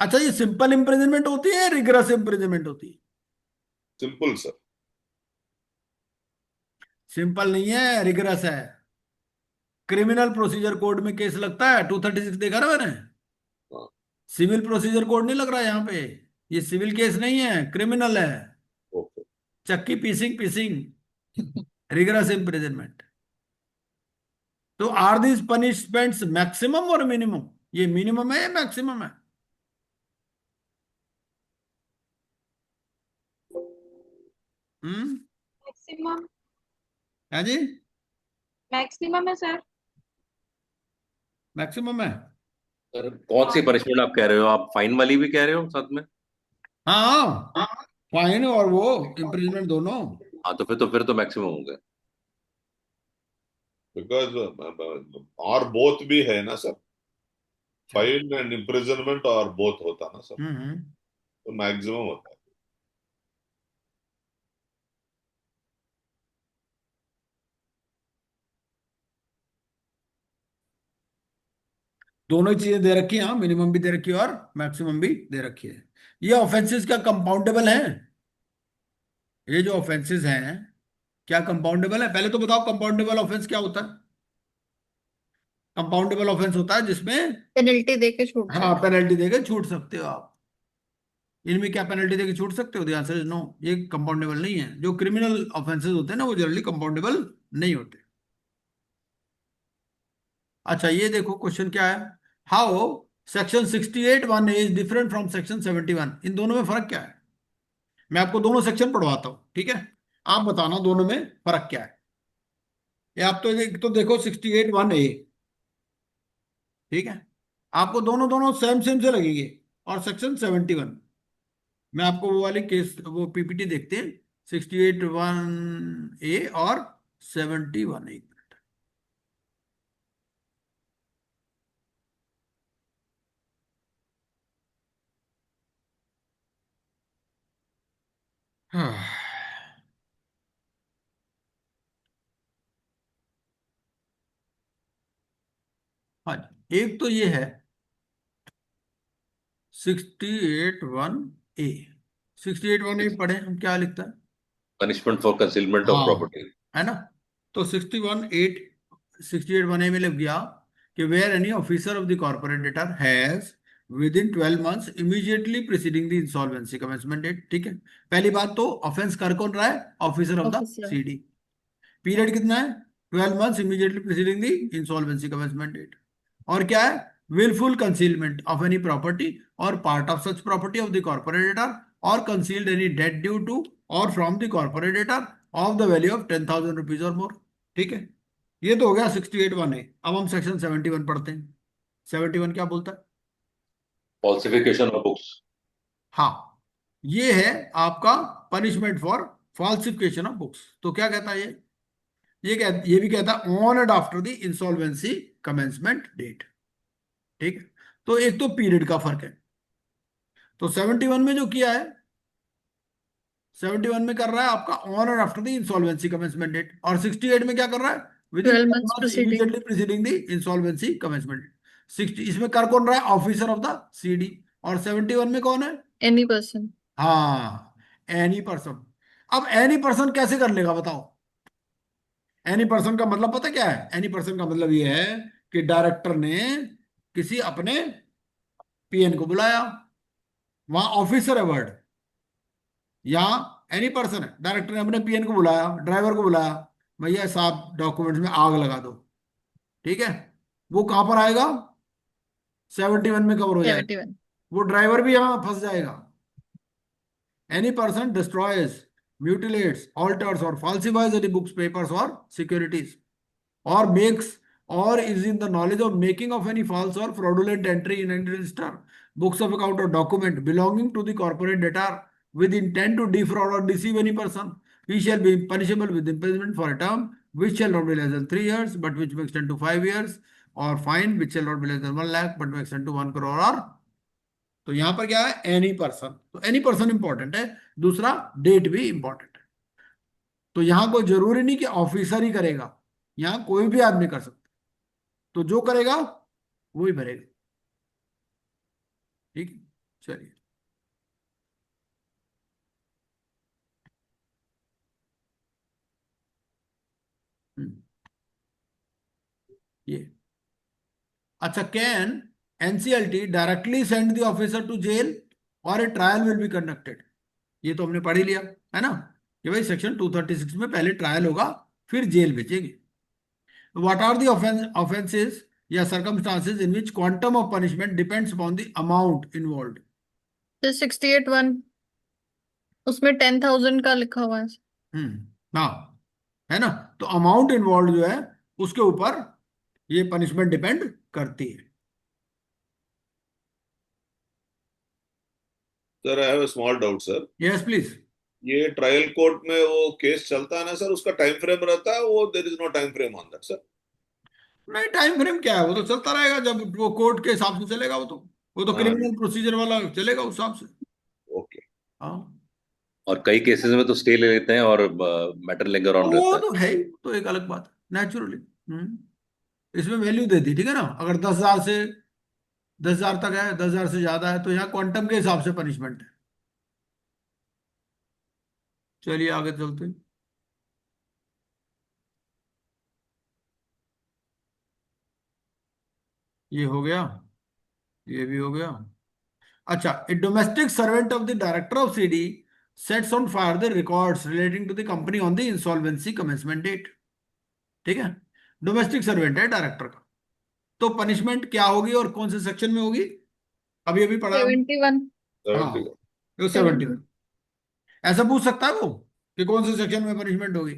Speaker 1: अच्छा, ये सिंपल इम्प्रिजनमेंट होती है या रिगरस इम्प्रिजनमेंट होती है?
Speaker 4: Simple sir.
Speaker 1: सिंपल नहीं है, रिगरस है। क्रिमिनल प्रोसीजर कोड में केस लगता है, 236 देखा ना मैंने।
Speaker 4: हाँ,
Speaker 1: सिविल प्रोसीजर कोड नहीं लग रहा यहाँ पे। ये सिविल केस नहीं है, क्रिमिनल है।
Speaker 4: ओके।
Speaker 1: चक्की पीसिंग पीसिंग, रिगरस इम्प्रिजनमेंट। तो आर दीज पनिशमेंट्स मैक्सिमम और मिनिमम? ये मिनिमम है या मैक्सिमम है? हम्म,
Speaker 6: मैक्सिमम।
Speaker 1: है जी,
Speaker 6: मैक्सिमम है सर।
Speaker 1: मैक्सिमम है।
Speaker 3: सर कौन सी पनिशमेंट आप कह रहे हो? आप फाइन वाली भी कह रहे हो साथ में?
Speaker 1: हाँ, फाइन और वो इम्प्रिजनमेंट दोनों।
Speaker 3: हाँ, तो फिर तो मैक्सिमम हो गया।
Speaker 4: बिकॉज और बोथ भी है ना सर, फाइन एंड इम्प्रिजनमेंट और बोथ होता ना सर,
Speaker 1: हम्म।
Speaker 4: तो मैक्सिमम होता है।
Speaker 1: दोनों ही चीजें दे रखी हैं, हाँ, मिनिमम भी दे रखी है और मैक्सिमम भी दे रखी है। ये ऑफेंसेस क्या कंपाउंडेबल हैं? ये जो ऑफेंसेस हैं, क्या कंपाउंडेबल है? पहले तो बताओ, कंपाउंडेबल ऑफेंस क्या होता है? कंपाउंडेबल ऑफेंस होता है जिसमें,
Speaker 2: पेनल्टी दे के छूट
Speaker 1: हाँ,
Speaker 2: जाए।
Speaker 1: पेनल्टी देके छूट सकते हो आप। इनमें क्या पेनल्टी देके छूट सकते हो? द आंसर इज नो, ये कंपाउंडेबल नहीं है। जो क्रिमिनल ऑफेंसेस होते हैं ना, वो जनरली कंपाउंडेबल नहीं होते। अच्छा, ये देखो क्वेश्चन क्या है। How section 68(1) is different from section 71? इन दोनों में फर्क क्या है? मैं आपको दोनों सेक्शन पढ़वाता हूं, ठीक है? आप बताना दोनों में फर्क क्या है। ये आप तो एक तो देखो 68(1)(a), ठीक है? आपको दोनों दोनों सेम सेम से लगेंगे। और सेक्शन 71, मैं आपको वो वाली केस, वो पीपीटी देखते हैं। 68(1)(a) और 71(a). हाँ, हाँ, एक तो ये है 68(1)(a). 68(1)(a) पढ़े हम, क्या लिखता है?
Speaker 3: पनिशमेंट फॉर कंसीलमेंट ऑफ
Speaker 1: हाँ,
Speaker 3: प्रॉपर्टी।
Speaker 1: है ना? तो 68(1)(a) में लिख दिया कि where any officer of the corporate debtor has within 12 months immediately preceding the insolvency commencement date. ठीक है, पहली बात तो ऑफेंस कर कौन रहा है? Officer of the
Speaker 2: officer.
Speaker 1: CD. Period कितना है? 12 months immediately preceding the insolvency commencement date. और क्या है? Wilful concealment of any property और part of such property of the corporate debtor, और concealed any debt due to और from the corporate debtor of the value of 10,000 rupees और more. ठीक है, ये तो हो गया 68(1)(a). अब हम सेक्शन 71 पढ़ते हैं। 71 क्या बोलता है?
Speaker 3: Falsification of books.
Speaker 1: हाँ, ये है आपका punishment for falsification of books. तो क्या कहता है ये भी कहता है on and after the insolvency commencement date. ठीक है, तो एक तो पीरियड का फर्क है। तो 71 में जो किया है, 71 में कर रहा है आपका on and after the insolvency commencement date, और 68 में क्या कर रहा है? Within
Speaker 2: 12
Speaker 1: 12
Speaker 2: months
Speaker 1: months
Speaker 2: proceeding।
Speaker 1: Immediately preceding the insolvency commencement date. 60 इसमें कर कौन रहा है? Officer of the CD. और 71 में कौन है?
Speaker 2: Any person.
Speaker 1: हाँ, एनी पर्सन। अब एनी पर्सन कैसे कर लेगा बताओ? एनी पर्सन का मतलब पता क्या है? एनी पर्सन का मतलब ये है कि डायरेक्टर ने किसी अपने पीएन को बुलाया, वहां ऑफिसर है वर्ड, यहाँ एनी पर्सन है। डायरेक्टर ने अपने पीएन को बुलाया, ड्राइवर को बुलाया, भैया साहब डॉक्यूमेंट्स में आग लगा दो। ठीक है, वो कहां पर आएगा? 71 में कवर हो जाएगा।
Speaker 2: 71।
Speaker 1: वो ड्राइवर भी यहाँ फंस जाएगा। Any person destroys, mutilates, alters, or falsifies any books, papers, or securities, or makes or is in the knowledge of making of any false or fraudulent entry in any register, books of account or document belonging to the corporate debtor with intent to defraud or deceive any person, he shall be punishable with imprisonment for a term which shall not be less than 3 years, but which may extend to 5 years, or fine which shall not be less than 1 lakh, but may extend to 1 crore, or तो यहां पर क्या है? Any person. तो any person important है, दूसरा date भी important है। तो यहां कोई जरूरी नहीं कि ऑफिसर ही करेगा, यहां कोई भी आदमी कर सकता। तो जो करेगा वो ही भरेगा। ठीक है, चलिए, ये अच्छा, can NCLT directly send the officer to jail और a trial will be conducted? ये तो हमने पढ़ ही लिया है ना, कि भाई सेक्शन 236 में पहले ट्रायल होगा फिर जेल भेजेंगे। व्हाट आर द ऑफेंसेस या circumstances in which quantum of punishment depends upon the amount involved?
Speaker 2: तो 68(1) उसमें 10,000 का लिखा हुआ है।
Speaker 1: हाँ, है ना, तो अमाउंट इन्वॉल्व जो है उसके ऊपर ये पनिशमेंट डिपेंड करती है।
Speaker 4: Sir I have a small doubt sir.
Speaker 1: Yes please.
Speaker 4: ये ट्रायल कोर्ट में वो केस चलता है ना सर, उसका टाइम फ्रेम रहता है, वो there is no time frame on that sir?
Speaker 1: नहीं, टाइम फ्रेम क्या है, वो तो चलता रहेगा, जब वो कोर्ट के हिसाब से चलेगा, वो तो
Speaker 4: हाँ,
Speaker 1: क्रिमिनल प्रोसीजर वाला चलेगा उस हिसाब से।
Speaker 4: ओके।
Speaker 1: हाँ,
Speaker 3: और कई केसेस में तो स्टे ले लेते हैं और मैटर लिंगर ऑन
Speaker 1: वो
Speaker 3: रहता है।
Speaker 1: तो है ही, तो एक अलग बात है नेचुरली। इसमें वैल्यू देती, ठीक है ना, अगर 10,000 से 10,000 तक है, 10,000 से ज्यादा है, तो यहाँ क्वांटम के हिसाब से पनिशमेंट है। चलिए आगे चलते हैं। ये हो गया, ये भी हो गया। अच्छा, a domestic servant of the director of CD sets on fire the records relating to the company on the insolvency commencement date. ठीक है, डोमेस्टिक सर्वेंट है डायरेक्टर का, तो पनिशमेंट क्या होगी और कौन से सेक्शन में होगी? अभी अभी पढ़ा हमने।
Speaker 2: 71।
Speaker 1: हाँ,
Speaker 4: 71।
Speaker 1: वो 71। ऐसा पूछ सकता है वो कि कौन से सेक्शन में पनिशमेंट होगी?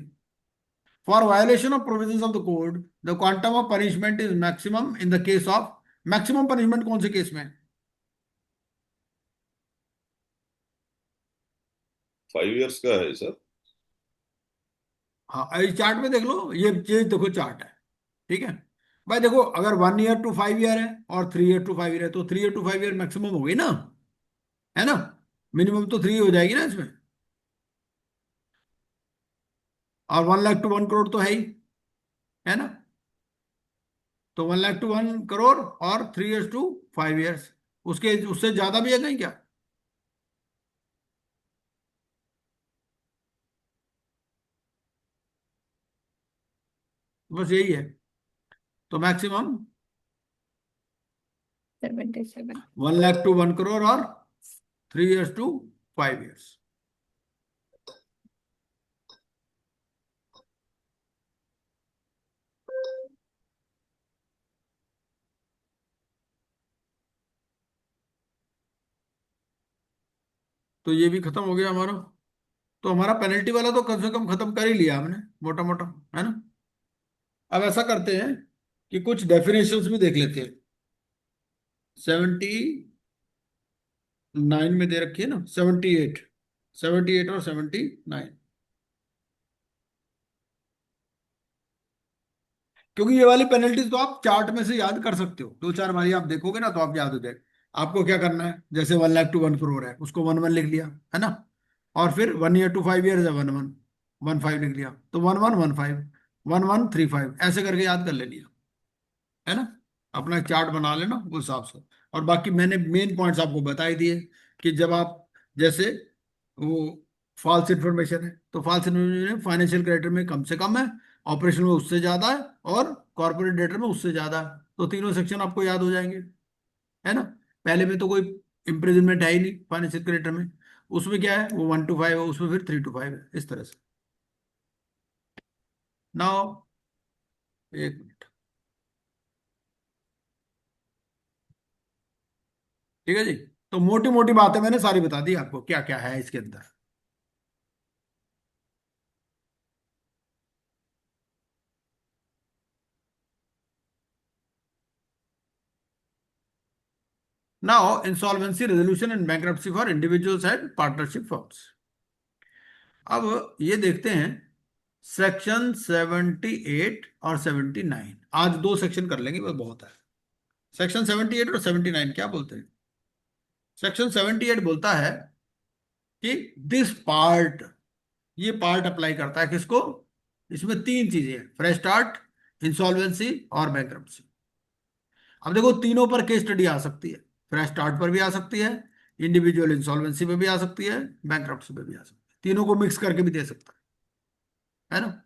Speaker 1: For violation of provisions of the code the quantum of punishment is maximum in the case of, maximum punishment कौन से केस में है?
Speaker 4: 5 इयर्स का है सर।
Speaker 1: हाँ, इस चार्ट में देख लो, ये देखो चार्ट है, ठीक है भाई। देखो, अगर 1 ईयर टू 5 ईयर है और 3 ईयर टू 5 ईयर है, तो 3 ईयर टू 5 ईयर मैक्सिमम हो गई ना, है ना, मिनिमम तो 3 हो जाएगी ना इसमें। और 1 लाख टू 1 करोड़ तो है ही, है ना, तो 1 लाख टू 1 करोड़ और 3 ईयर्स टू 5 ईयर्स, उसके उससे ज्यादा भी है कहीं क्या? बस यही है, तो मैक्सिमम
Speaker 2: 77।
Speaker 1: 1 लाख टू 1 करोड़ और 3 ईयर्स टू 5 ईयर्स। तो ये भी खत्म हो गया हमारा, तो हमारा पेनल्टी वाला तो कम से कम खत्म कर ही लिया हमने, मोटा मोटा, है ना। अब ऐसा करते हैं कि कुछ डेफिनेशंस भी देख लेते हैं। 79 में दे रखी है ना, 78, 78 और 79, क्योंकि ये वाली पेनल्टीज तो आप चार्ट में से याद कर सकते हो, 2-4 बारी आप देखोगे ना तो आप याद हो जाएगा। आपको क्या करना है, जैसे 1 लाख टू 1 करोड़ है, उसको 1-1 लिख लिया, है ना, और फिर 1 ईयर टू 5 ईयर है, 1-1, 1-5 लिख लिया, तो 1-1, 1-5, 1-1, 3-5 ऐसे करके याद कर ले लिया, है ना। अपना एक चार्ट बना लेना उस हिसाब से। और बाकी मैंने मेन पॉइंट्स आपको बता ही दिए, कि जब आप जैसे वो फॉल्स इन्फॉर्मेशन है, तो फॉल्स इन्फॉर्मेशन फाइनेंशियल क्रेडिटर में कम से कम है, ऑपरेशन में उससे ज्यादा है, और कॉर्पोरेट डेटर में उससे ज्यादा है, तो तीनों सेक्शन आपको याद हो जाएंगे, है ना। पहले में तो कोई इम्प्रिजनमेंट है ही नहीं फाइनेंशियल क्रेडिटर में, उसमें क्या है, वो 1-5 है, उसमें फिर 3-5 है, इस तरह से। नाउ एक मिनट, ठीक है जी। तो मोटी मोटी बातें मैंने सारी बता दी आपको, क्या क्या है इसके अंदर। Now, insolvency resolution and bankruptcy for individuals and partnership firms. अब ये देखते हैं सेक्शन 78 और 79, आज 2 सेक्शन कर लेंगे, बस बहुत है। सेक्शन 78 और 79 क्या बोलते हैं? सेक्शन 78 बोलता है कि दिस पार्ट, ये पार्ट अप्लाई करता है किसको? इसमें 3 चीजें हैं, फ्रेश स्टार्ट, इंसॉल्वेंसी और बैंक्रप्सी। अब देखो, तीनों पर केस स्टडी आ सकती है, फ्रेश स्टार्ट पर भी आ सकती है, इंडिविजुअल इंसॉल्वेंसी में भी आ सकती है, बैंकरप्सी में भी आ सकती है, तीनों को मिक्स करके भी दे सकता है ना।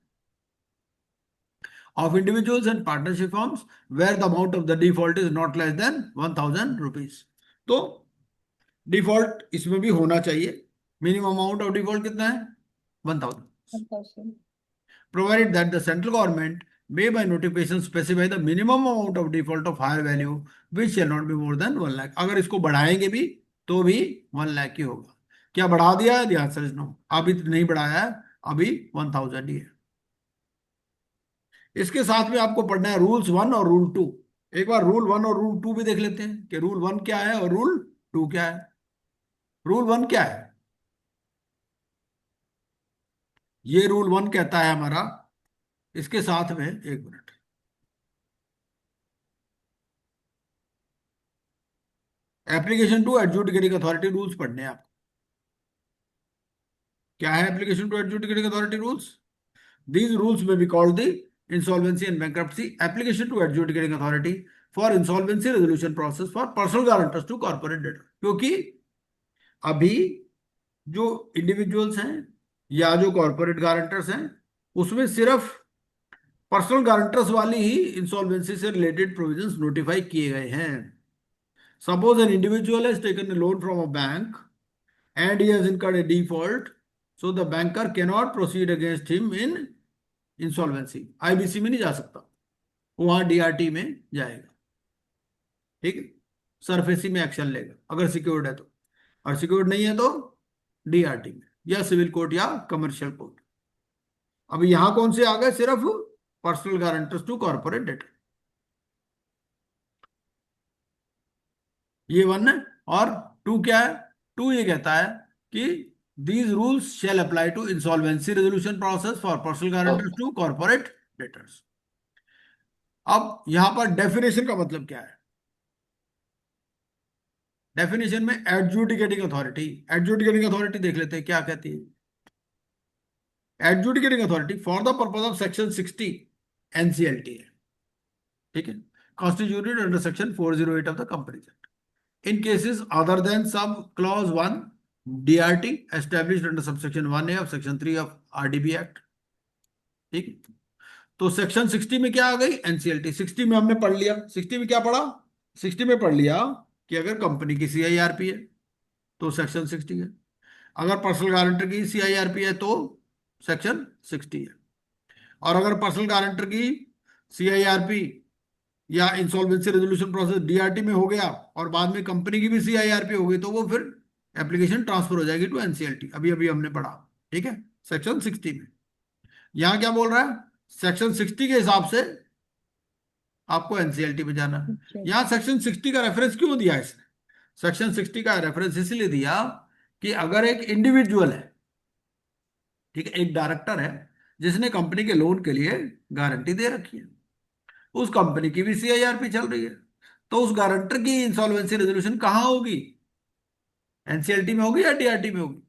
Speaker 1: Of individuals and partnership firms where the amount of the default is not less than 1000 rupees. तो डिफॉल्ट इसमें भी होना चाहिए। मिनिमम अमाउंट ऑफ डिफॉल्ट कितना है? 1000। Provided that the central government may by notification specify the minimum amount of default of higher value which shall not be more than 1 lakh। अगर इसको बढ़ाएंगे भी तो भी 1 लाख ही होगा। क्या बढ़ा दिया है? ध्यान से सुनो, अभी तो नहीं बढ़ाया है, अभी 1000 ही है। इसके साथ में आपको पढ़ना है रूल्स 1 और रूल 2। एक बार रूल 1 और रूल 2 भी देख लेते हैं कि रूल 1 क्या है और रूल 2 क्या है। रूल 1 क्या है? ये रूल 1 कहता है हमारा, इसके साथ में एक minute, application to adjudicating authority rules पढ़ने हैं आपको। क्या है application to adjudicating authority rules? These rules may be called the insolvency and bankruptcy application to adjudicating authority for insolvency resolution process for personal guarantors to corporate debtor. क्योंकि अभी जो individuals हैं या जो कॉर्पोरेट गारंटर्स हैं उसमें सिर्फ personal guarantors वाली ही इंसॉल्वेंसी से रिलेटेड प्रोविजंस नोटिफाई किए गए हैं। Suppose an individual has taken a loan from a bank and he has incurred a default, so the banker cannot proceed against him in insolvency। IBC में नहीं जा सकता, वहां डीआरटी में जाएगा, ठीक है। सरफेसी में एक्शन लेगा अगर सिक्योर्ड है तो, और सिक्योर्ड नहीं है तो डीआरटी में या सिविल कोर्ट या कमर्शियल कोर्ट। अब यहां कौन से आ गए? सिर्फ personal guarantors to corporate debtor, ये 1 है। और 2 क्या है? 2 ये कहता है कि these rules shall apply to insolvency resolution process for personal guarantors to corporate debtors। अब यहां पर डेफिनेशन का मतलब क्या है? डेफिनेशन में एडजुडिकेटिंग अथॉरिटी, एडजुडिकेटिंग अथॉरिटी देख लेते हैं क्या कहती है। Adjudicating authority for the purpose of section 60 NCLT है, ठीक है, constituted under section 408 of the companies act. In cases other than sub clause 1 DRT established under subsection 1A of section 3 of RDB Act, ठीक है। तो section 60 में क्या आ गई? NCLT. 60 में हमने पढ़ लिया, 60 में क्या पढ़ा? 60 में पढ़ लिया कि अगर कंपनी की सीआईआरपी है तो सेक्शन 60 है, अगर पर्सनल गारंटर की सीआईआरपी है तो सेक्शन 60 है, और अगर पर्सनल गारंटर की सीआईआरपी या इंसॉल्वेंसी रेजोल्यूशन प्रोसेस डीआरटी में हो गया और बाद में कंपनी की भी सीआईआरपी हो गई तो वो फिर एप्लीकेशन ट्रांसफर हो जाएगी टू एनसीएलटी। अभी अभी हमने पढ़ा, ठीक है, सेक्शन 60 में। यहां क्या बोल रहा है? सेक्शन 60 के हिसाब से आपको एनसीएलटी में जाना है। यहां सेक्शन 60 का रेफरेंस क्यों दिया इसने? सेक्शन 60 का रेफरेंस इसलिए दिया कि अगर एक इंडिविजुअल है, ठीक है, एक डायरेक्टर है जिसने कंपनी के लोन के लिए गारंटी दे रखी है, उस कंपनी की भी सीआईआरपी चल रही है, तो उस गारंटर की इंसॉल्वेंसी रेजोल्यूशन कहां होगी? एनसीएलटी में होगी या डीआरटी में होगी?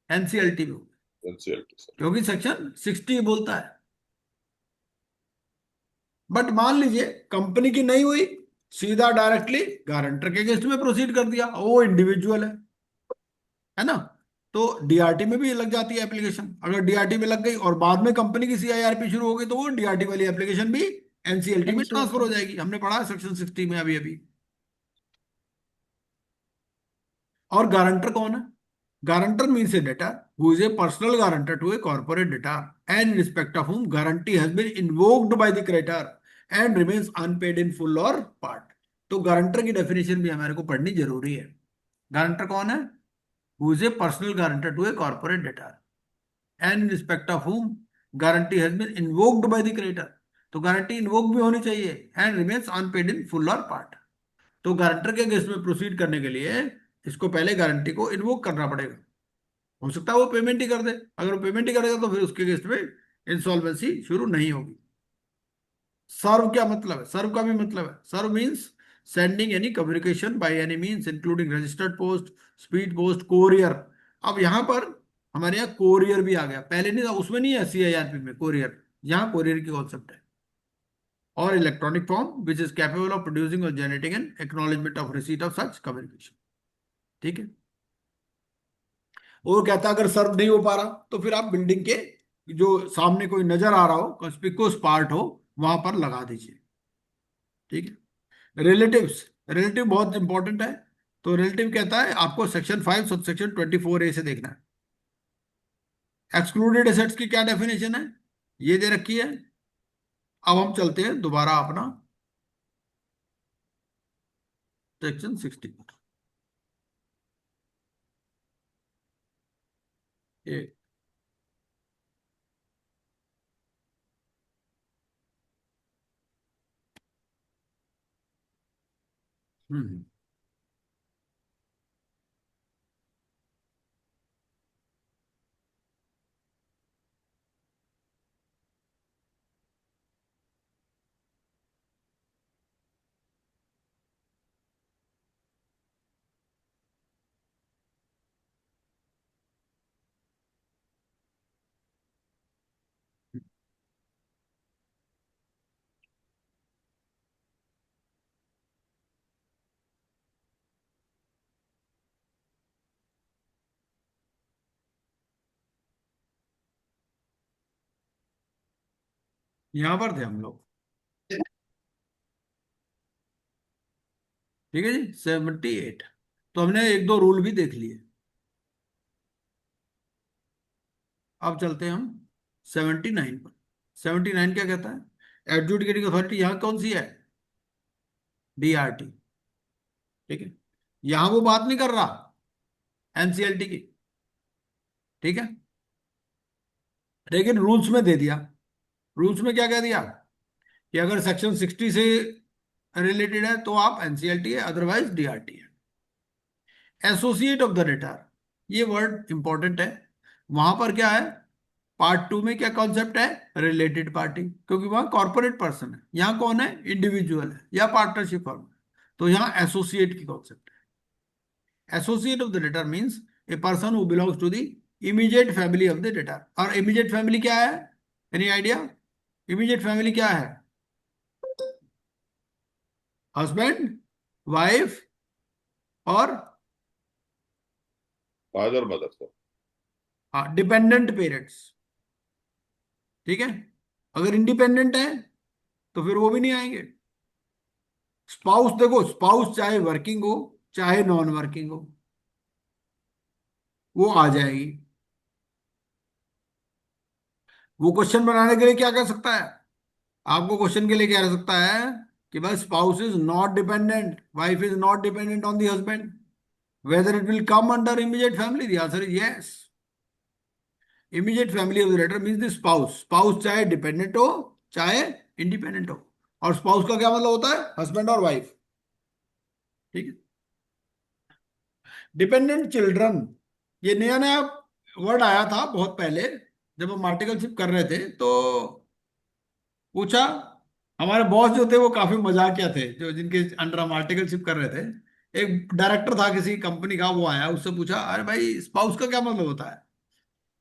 Speaker 1: एनसीएलटी में होगी,
Speaker 4: NCLT सर।
Speaker 1: क्योंकि सेक्शन 60 बोलता है। बट मान लीजिए कंपनी की नहीं हुई, सीधा डायरेक्टली गारंटर के अगेंस्ट में प्रोसीड कर दिया, वो इंडिविजुअल है ना, तो डीआरटी में भी लग जाती है एप्लीकेशन। अगर डीआरटी में लग गई और बाद में कंपनी की सीआईआरपी शुरू हो गई तो वो डीआरटी वाली एप्लीकेशन भी एनसीएलटी में ट्रांसफर हो जाएगी। हमने पढ़ा है सेक्शन 60 में अभी अभी। और गारंटर कौन है? Guarantor means a debtor who is a personal guarantor to a corporate debtor and in respect of whom guarantee has been invoked by the creditor and remains unpaid in full और part. तो guarantor की definition भी हमारे को पढ़नी जरूरी है। Guarantor कौन है? Who is a personal guarantor to a corporate debtor and in respect of whom guarantee has been invoked by the creditor। तो गारंटी इन्वोक भी होनी चाहिए and remains unpaid in full or part। तो guarantor के against में proceed करने के लिए इसको पहले गारंटी को इन्वोक करना पड़ेगा। हो सकता है वो पेमेंट ही कर दे, अगर वो पेमेंट ही करेगा तो फिर उसके अगेंस्ट में इंसॉल्वेंसी शुरू नहीं होगी। सर्व क्या मतलब है? सर्व का भी मतलब है, serve means sending any communication by any means including registered post, speed post, courier. अब यहां पर हमारे यहाँ कोरियर भी आ गया, पहले नहीं था, उसमें नहीं है सीआईआरपी में कोरियर, यहां कोरियर की कॉन्सेप्ट है। और electronic form which is capable of producing और generating an acknowledgement of receipt of such communication. ठीक है। और कहता है अगर सर्व नहीं हो पा रहा तो फिर आप बिल्डिंग के जो सामने कोई नजर आ रहा हो, कंस्पिकुअस पार्ट हो, वहां पर लगा दीजिए। ठीक है। रिलेटिव्स, रिलेटिव बहुत इंपॉर्टेंट है। तो रिलेटिव कहता है आपको सेक्शन 5 सब सेक्शन 24A से देखना है। एक्सक्लूडेड एसेट्स की क्या डेफिनेशन है, ये दे रखी है। अब हम चलते हैं दोबारा अपना सेक्शन 60 पर। ये हम्म यहां पर थे हम लोग। ठीक है जी, 78। तो हमने एक दो रूल भी देख लिए। अब चलते हैं हम 79 पर। 79 क्या कहता है, एडजुडिकेटिंग अथॉरिटी यहाँ कौन सी है, DRT। ठीक है। यहां वो बात नहीं कर रहा NCLT की। ठीक है। लेकिन रूल्स में दे दिया। रूल्स में क्या कह दिया कि अगर सेक्शन 60 से रिलेटेड है तो आप NCLT है, अदरवाइज DRT है। एसोसिएट ऑफ द डेटर, ये वर्ड इंपॉर्टेंट है। वहां पर क्या है, पार्ट 2 में क्या कॉन्सेप्ट है, रिलेटेड पार्टी, क्योंकि वहां कॉर्पोरेट पर्सन है, यहाँ कौन है, इंडिविजुअल है या पार्टनरशिप फर्म है। तो यहाँ एसोसिएट की कॉन्सेप्ट है। Associate of the debtor means a person who belongs to the immediate family of the debtor. और इमीडिएट फैमिली क्या है, एनी आइडिया, इमीडिएट फैमिली क्या है, हस्बैंड, वाइफ और
Speaker 4: father mother sir.
Speaker 1: Dependent parents. ठीक है। अगर इंडिपेंडेंट है तो फिर वो भी नहीं आएंगे। स्पाउस, देखो स्पाउस चाहे वर्किंग हो चाहे नॉन वर्किंग हो, वो आ जाएगी। वो क्वेश्चन बनाने के लिए क्या कर सकता है, आपको क्वेश्चन के लिए क्या कर सकता है कि बस spouse is not dependent, wife is not dependent on the husband, whether it will come under immediate family, the answer is yes. Immediate family of the letter means the spouse. Spouse चाहे dependent हो चाहे independent हो। और spouse का क्या मतलब होता है, हस्बैंड और वाइफ। ठीक है। डिपेंडेंट चिल्ड्रन, ये नया नया वर्ड आया था बहुत पहले, जब हम आर्टिकलशिप कर रहे थे तो पूछा। हमारे बॉस जो थे वो काफी मजाकिया थे, जो जिनके अंडर हम आर्टिकलशिप कर रहे थे। एक डायरेक्टर था किसी कंपनी का, वो आया, उससे पूछा अरे भाई स्पाउस का क्या मतलब होता है।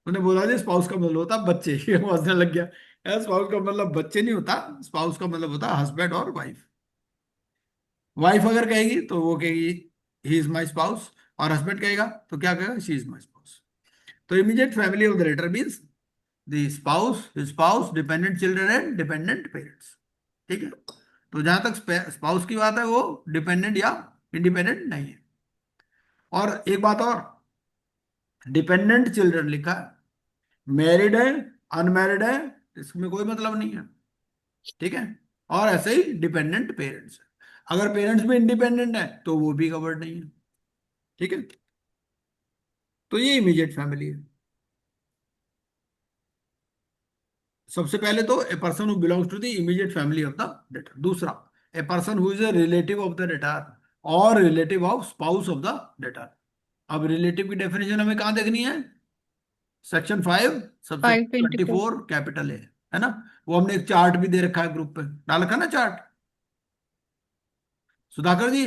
Speaker 1: उन्हें बोला जी स्पाउस का मतलब होता है बच्चे। वो हंसने लग गया, यार स्पाउस का मतलब बच्चे नहीं होता, स्पाउस का मतलब होता है हस्बैंड और वाइफ। वाइफ अगर कहेगी तो वो कहेगी ही इज माई स्पाउस, और हस्बैंड कहेगा तो क्या कहेगा, शी इज माई स्पाउस। तो immediate family of the letter means the spouse, spouse, dependent children and dependent parents. ठीक है। तो जहां तक स्पाउस की बात है वो डिपेंडेंट या इंडिपेंडेंट नहीं है। और एक बात और, डिपेंडेंट चिल्ड्रन लिखा है, मैरिड है अनमैरिड है इसमें कोई मतलब नहीं है। ठीक है। और ऐसे ही डिपेंडेंट पेरेंट्स है, अगर पेरेंट्स भी इंडिपेंडेंट है तो वो भी कवर्ड नहीं है। ठीक है। तो ये इमीडिएट फैमिली है। सबसे पहले तो a person who belongs to the immediate family of the debtor. दूसरा, a person who is a relative of the debtor और relative of spouse of the debtor. अब रिलेटिव की डेफिनेशन हमें कहाँ देखनी है, सेक्शन 5 सबसेक्शन
Speaker 2: 524।
Speaker 1: 24 कैपिटल है ना। वो हमने एक चार्ट भी दे रखा है ग्रुप पे, डाल रखा है ना चार्ट, सुधाकर जी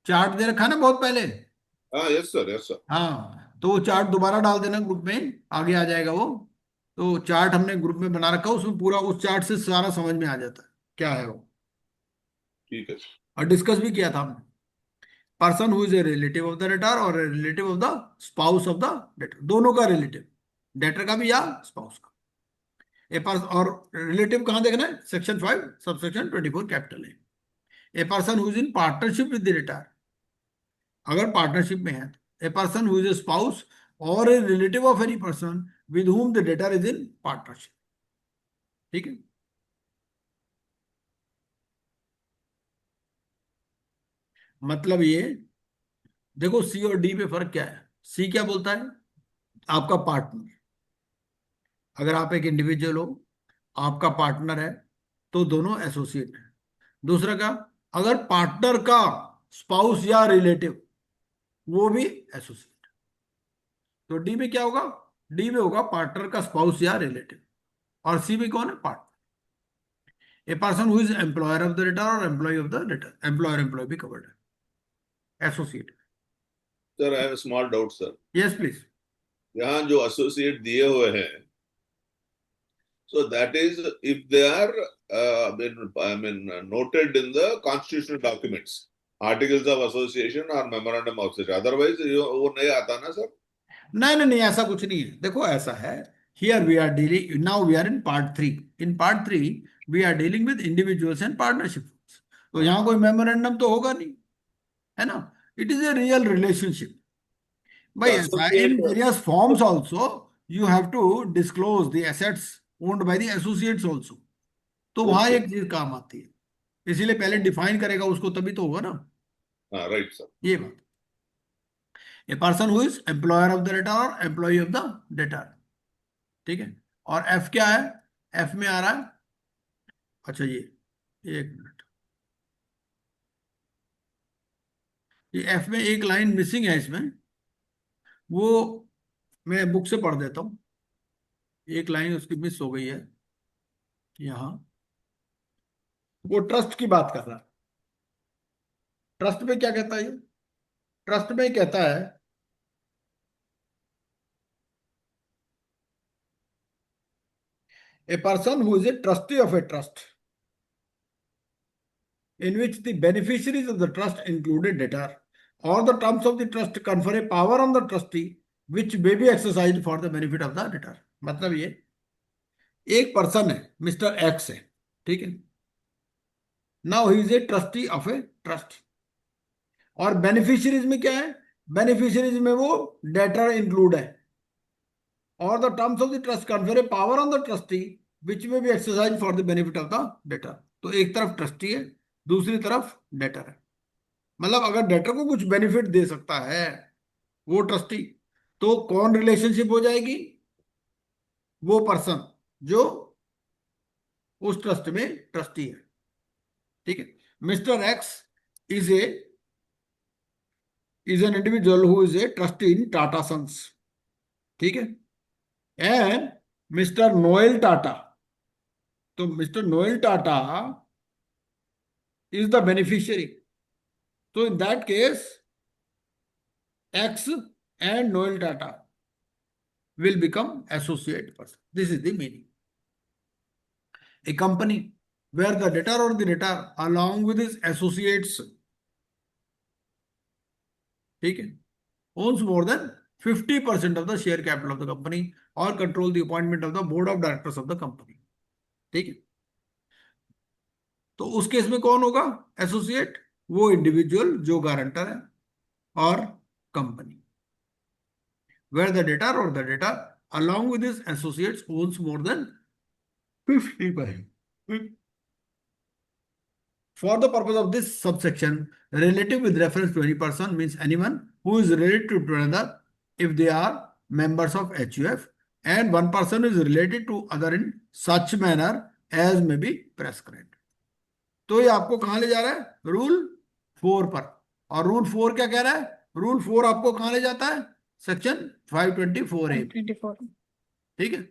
Speaker 1: चार्ट दे रखा है ना बहुत पहले।
Speaker 4: हाँ यस सर, यस सर।
Speaker 1: हाँ तो वो चार्ट दोबारा डाल देना ग्रुप में, आगे आ जाएगा वो। तो चार्ट हमने ग्रुप में बना रखा है, उसमें पूरा उस चार्ट से सारा समझ में आ जाता है क्या है वो,
Speaker 4: ठीक है सर।
Speaker 1: और डिस्कस भी किया था हमने। Person who is a relative of the debtor और relative of the spouse of the debtor, दोनों का रिलेटिव, डेटर का भी या स्पाउस का। ए पर्सन, और रिलेटिव कहां देखना है, सेक्शन 5 सबसेक्शन 24 कैपिटल है। A person who is in partnership with the debtor, अगर पार्टनरशिप में है तो a person who is a spouse और a relative of any person with whom the debtor is in partnership. ठीक है, मतलब ये देखो सी और डी में फर्क क्या है। सी क्या बोलता है, आपका पार्टनर, अगर आप एक इंडिविजुअल हो, आपका पार्टनर है, तो दोनों एसोसिएट हैं। दूसरा का, अगर पार्टनर का स्पाउस या रिलेटिव, वो भी एसोसिएट। तो डी में क्या होगा, डी में होगा पार्टनर का स्पाउस या रिलेटिव, और सी में कौन है, partner. A person who is employer of the debtor और employee of the debtor, employer employee भी कवर्ड है, associate.
Speaker 4: Sir I have small doubt sir,
Speaker 1: yes please.
Speaker 4: यहाँ जो एसोसिएट दिए हुए हैं, so that is if they are noted in the constitutional documents, articles of association or memorandum of association, otherwise वो नहीं आता ना सर।
Speaker 1: नहीं नहीं नहीं, ऐसा कुछ नहीं है। देखो ऐसा है, here we are dealing, now we are in part 3। In part 3 we are dealing with individuals and partnership. तो यहाँ कोई मेमोरेंडम तो होगा नहीं, है ना। It is a real relationship. भाई ऐसा है, in various forms also you have to disclose the assets owned by the associates also. तो वहां एक चीज काम आती है, इसीलिए पहले डिफाइन करेगा उसको, तभी तो होगा ना।
Speaker 4: हाँ राइट सर।
Speaker 1: ये बात, ए person who is employer of the debtor और एम्प्लॉय ऑफ द डेटर। ठीक है, और एफ क्या है, एफ में आ रहा है, अच्छा ये, एक मिनट, ये एफ में एक लाइन मिसिंग है इसमें, वो मैं बुक से पढ़ देता हूं। एक लाइन उसकी मिस हो गई है यहां, वो ट्रस्ट की बात कर रहा है। ट्रस्ट में क्या कहता है ये, ट्रस्ट में कहता है a person who is a trustee of a trust in which the beneficiaries of the trust included debtor or the terms of the trust confer a power on the trustee which may be exercised for the benefit of the debtor। मतलब ये एक person है, mister x है, ठीक है, now he is a trustee of a trust, और beneficiaries में क्या है, बेनिफिशियरीज में वो डेटर इंक्लूड है, और the terms of the trust confer a power on the trustee which may be exercise for the benefit of the debtor. तो एक तरफ ट्रस्टी है, दूसरी तरफ डेटर है। मतलब अगर डेटर को कुछ बेनिफिट दे सकता है वो ट्रस्टी, तो कौन रिलेशनशिप हो जाएगी, वो पर्सन जो उस ट्रस्ट में ट्रस्टी है। ठीक है, mister X is an individual who is a trustee in Tata Sons. ठीक है, एंड मिस्टर नोएल टाटा, तो mister Noel Tata is the beneficiary. तो in that case X and Noel Tata will become associate person. This is the meaning. A company where the debtor or the debtor along with his associates, ठीक है, owns more than 50% of the share capital of the company or control the appointment of the board of directors of the company। ठीक है, तो उस case में कौन होगा associate, वो इंडिविजुअल जो गारंटर है और company. Where the debtor or the debtor along with his associates owns more than 50%. For the purpose of this subsection, relative with reference to any person means anyone who is related to another if they are members of HUF and one person is related to other in such manner as may be prescribed। तो ये आपको कहां ले जा रहा है, rule 4 पर। और रूल 4 क्या कह रहा है, रूल 4 आपको कहां ले जाता है, सेक्शन 524A।
Speaker 2: 24।
Speaker 1: ठीक है,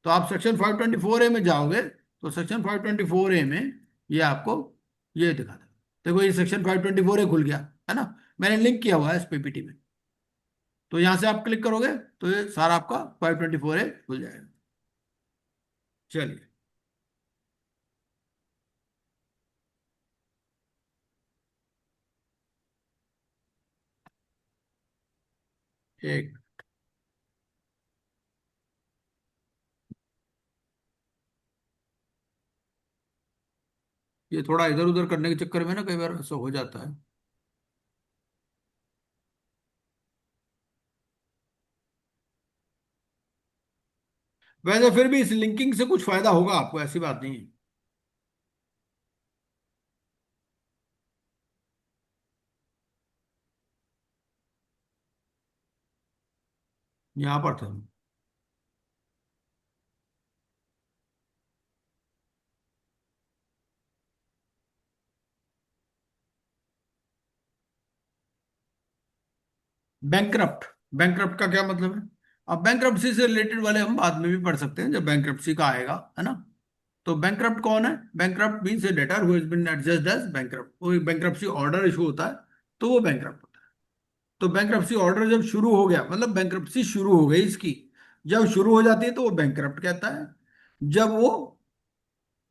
Speaker 1: तो आप सेक्शन 524A में जाओगे तो सेक्शन 524A में ये आपको ये दिखा देगा। देखो ये सेक्शन 524A खुल गया है ना, मैंने लिंक किया हुआ है इस पीपीटी में। तो यहां से आप क्लिक करोगे तो ये सारा आपका 524A खुल जाएगा। चलिए, एक ये थोड़ा इधर उधर करने के चक्कर में ना कई बार ऐसा हो जाता है। वैसे फिर भी इस लिंकिंग से कुछ फायदा होगा आपको, ऐसी बात नहीं है। यहां पर था बैंकरप्ट। बैंकरप्ट का क्या मतलब है? अब बैंकरप्सी से रिलेटेड वाले हम बाद में भी पढ़ सकते हैं जब बैंकरप्सी का आएगा, है ना। तो बैंकरप्ट कौन है? Bankrupt means a debtor who has been adjusted as bankrupt. वो बैंकरप्सी ऑर्डर इशू होता है तो वो बैंकरप्ट होता है। तो बैंकरप्सी ऑर्डर जब शुरू हो गया मतलब बैंकरप्सी शुरू हो गई इसकी, जब शुरू हो जाती है तो वो बैंकरप्ट कहता है। जब वो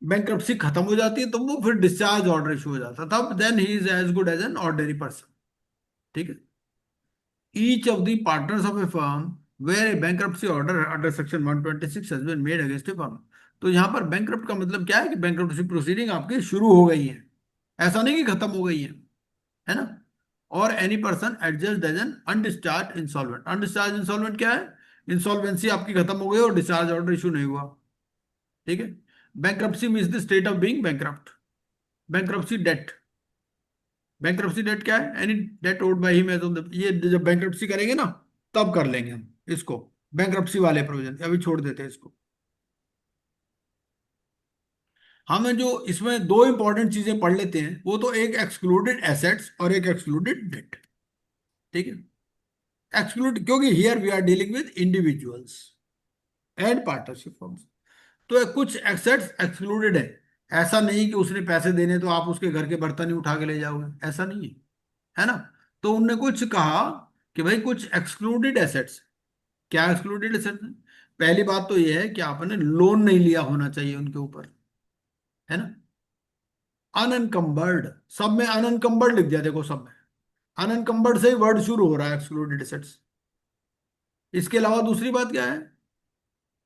Speaker 1: बैंकरप्सी खत्म हो जाती है तो वो फिर डिस्चार्ज ऑर्डर इशू हो जाता है, तब then he is as good as an ordinary person. ठीक है। Each of the partners of a firm where a bankruptcy order under section 126 has been made against a firm। तो यहाँ पर bankrupt का मतलब क्या है कि बैंकरप्सी प्रोसीडिंग आपकी शुरू हो गई है, ऐसा नहीं कि खत्म हो गई है ना। और any person adjudged as an undischarged insolvent. Undischarged insolvent क्या है? इंसॉल्वेंसी आपकी खत्म हो गई और डिस्चार्ज ऑर्डर इशू नहीं हुआ। ठीक है। Bankruptcy means the state of being bankrupt. Bankruptcy debt. Bankruptcy debt क्या है? Any debt owed by him as on the, ये जब बैंकरप्सी करेंगे ना तब कर लेंगे हम इसको, बैंकरप्सी वाले प्रोविजन अभी छोड़ देते हैं इसको। हमें जो इसमें दो इंपॉर्टेंट चीजें पढ़ लेते हैं, वो तो एक एक्सक्लूडेड एसेट्स और एक एक्सक्लूडेड डेट। ठीक है। एक्सक्लूड क्योंकि here we are dealing with individuals and partnership firms. तो कुछ एसेट्स एक्सक्लूडेड है। ऐसा नहीं कि उसने पैसे देने तो आप उसके घर के बर्तन ही उठा के ले जाओगे, ऐसा नहीं है ना। तो उनने कुछ कहा कि भाई कुछ एक्सक्लूडेड एसेट्स। क्या एक्सक्लूडेड एसेट्स? पहली बात तो यह है कि आपने लोन नहीं लिया होना चाहिए उनके ऊपर, है ना। अनएनकम्बर्ड, सब में अनएनकम्बर्ड लिख दिया, देखो सब में अनएनकम्बर्ड से ही वर्ड शुरू हो रहा है एक्सक्लूडेड एसेट्स। इसके अलावा दूसरी बात क्या है?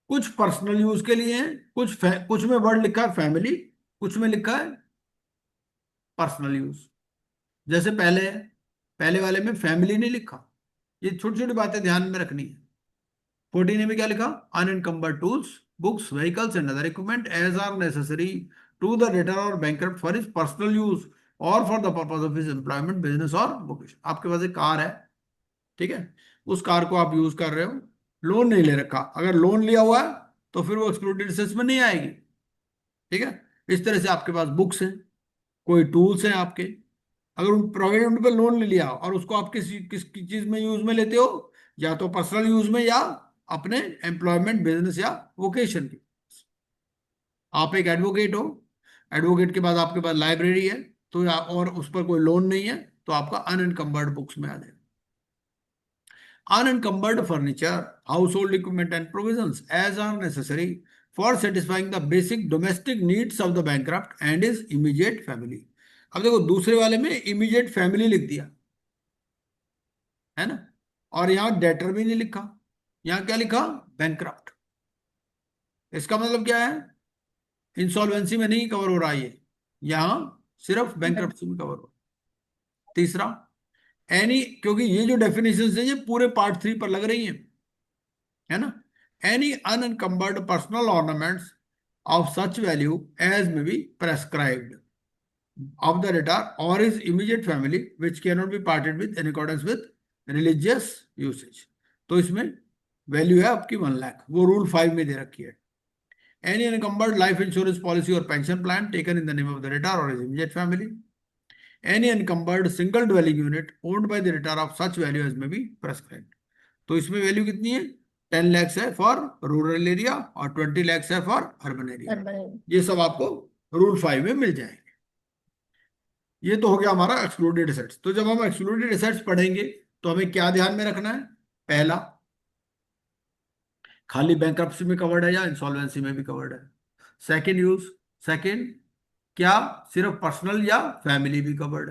Speaker 1: कुछ पर्सनल यूज के लिए हैं, कुछ में वर्ड लिखा है फैमिली, कुछ में लिखा है पर्सनल यूज। जैसे पहले है, पहले वाले में फैमिली नहीं लिखा। ये छोटी छोटी बातें ध्यान में रखनी है। 14 में क्या लिखा? Unencumbered tools, books, vehicles and other equipment as are necessary to the debtor और bankrupt for his personal use और for the purpose of his employment, business और वोकेशन। आपके पास एक कार है, ठीक है, उस कार को आप यूज कर रहे हो, लोन नहीं ले रखा। अगर लोन लिया हुआ है तो फिर वो एक्सक्लूडेड एसेट्स में नहीं आएगी। ठीक है। इस तरह से आपके पास बुक्स हैं, कोई टूल्स हैं आपके, अगर उन प्रोवाइडेड उन पर लोन ले लिया और उसको आप किस चीज में यूज में लेते हो, या तो पर्सनल यूज में या अपने एम्प्लॉयमेंट, बिजनेस या वोकेशन की। आप एक एडवोकेट हो, एडवोकेट के बाद आपके पास लाइब्रेरी है, तो और उस पर कोई लोन नहीं है तो आपका अनएनकम्बर्ड बुक्स में आ जाएगा। Unencumbered furniture, household equipment and provisions as are necessary for satisfying the basic domestic needs of the bankrupt and his immediate family। अब देखो दूसरे वाले में इमीडिएट फैमिली लिख दिया, है ना, और यहाँ डेटर भी नहीं लिखा, यहाँ क्या लिखा? बैंकरप्ट। इसका मतलब क्या है? इंसॉल्वेंसी में नहीं कवर हो रहा है ये, यहाँ सिर्फ बैंकरप्सी में कवर हो रहा है। तीसरा, एनी, क्योंकि ये जो डेफिनेशन है ये पूरे पार्ट 3 पर लग रही है ना। Any unencumbered personal ornaments of such value as may be prescribed of the debtor or his immediate family which cannot be parted with in accordance with religious usage। तो इसमें वैल्यू है आपकी 1 लाख, वो रूल 5 में दे रखी है। Any unencumbered life insurance policy और pension plan taken in the name of the debtor or his immediate family। Any unencumbered single dwelling unit owned by the debtor of such value as may be prescribed। तो इसमें value कितनी है? 10 lakhs है for rural area और 20 lakhs है for urban area. ये सब आपको रूल 5 में मिल जाएंगे। ये तो हो गया हमारा एक्सक्लूडेड एसेट्स। तो जब हम एक्सक्लूडेड एसेट्स पढ़ेंगे तो हमें क्या ध्यान में रखना है? पहला, खाली बैंकरप्सी में कवर्ड है या इंसॉल्वेंसी में भी कवर्ड है। सेकंड यूज, सेकंड, क्या सिर्फ पर्सनल या फैमिली भी कवर्ड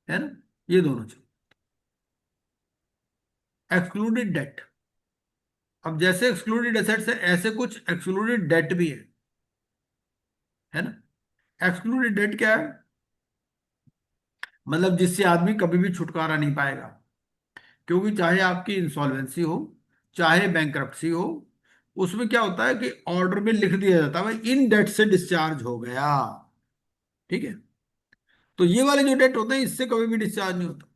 Speaker 1: है ना, ये दोनों चीज। Excluded debt. अब जैसे एक्सक्लूडेड एसेट्स है, ऐसे कुछ एक्सक्लूडेड डेट भी है ना। एक्सक्लूडेड डेट क्या है? मतलब जिससे आदमी कभी भी छुटकारा नहीं पाएगा, क्योंकि चाहे आपकी इंसॉल्वेंसी हो, चाहे बैंक्रप्सी हो, उसमें क्या होता है कि ऑर्डर में लिख दिया जाता है भाई इन डेट से डिस्चार्ज हो गया। ठीक है, तो ये वाले जो डेट होते हैं इससे कभी भी डिस्चार्ज नहीं होता,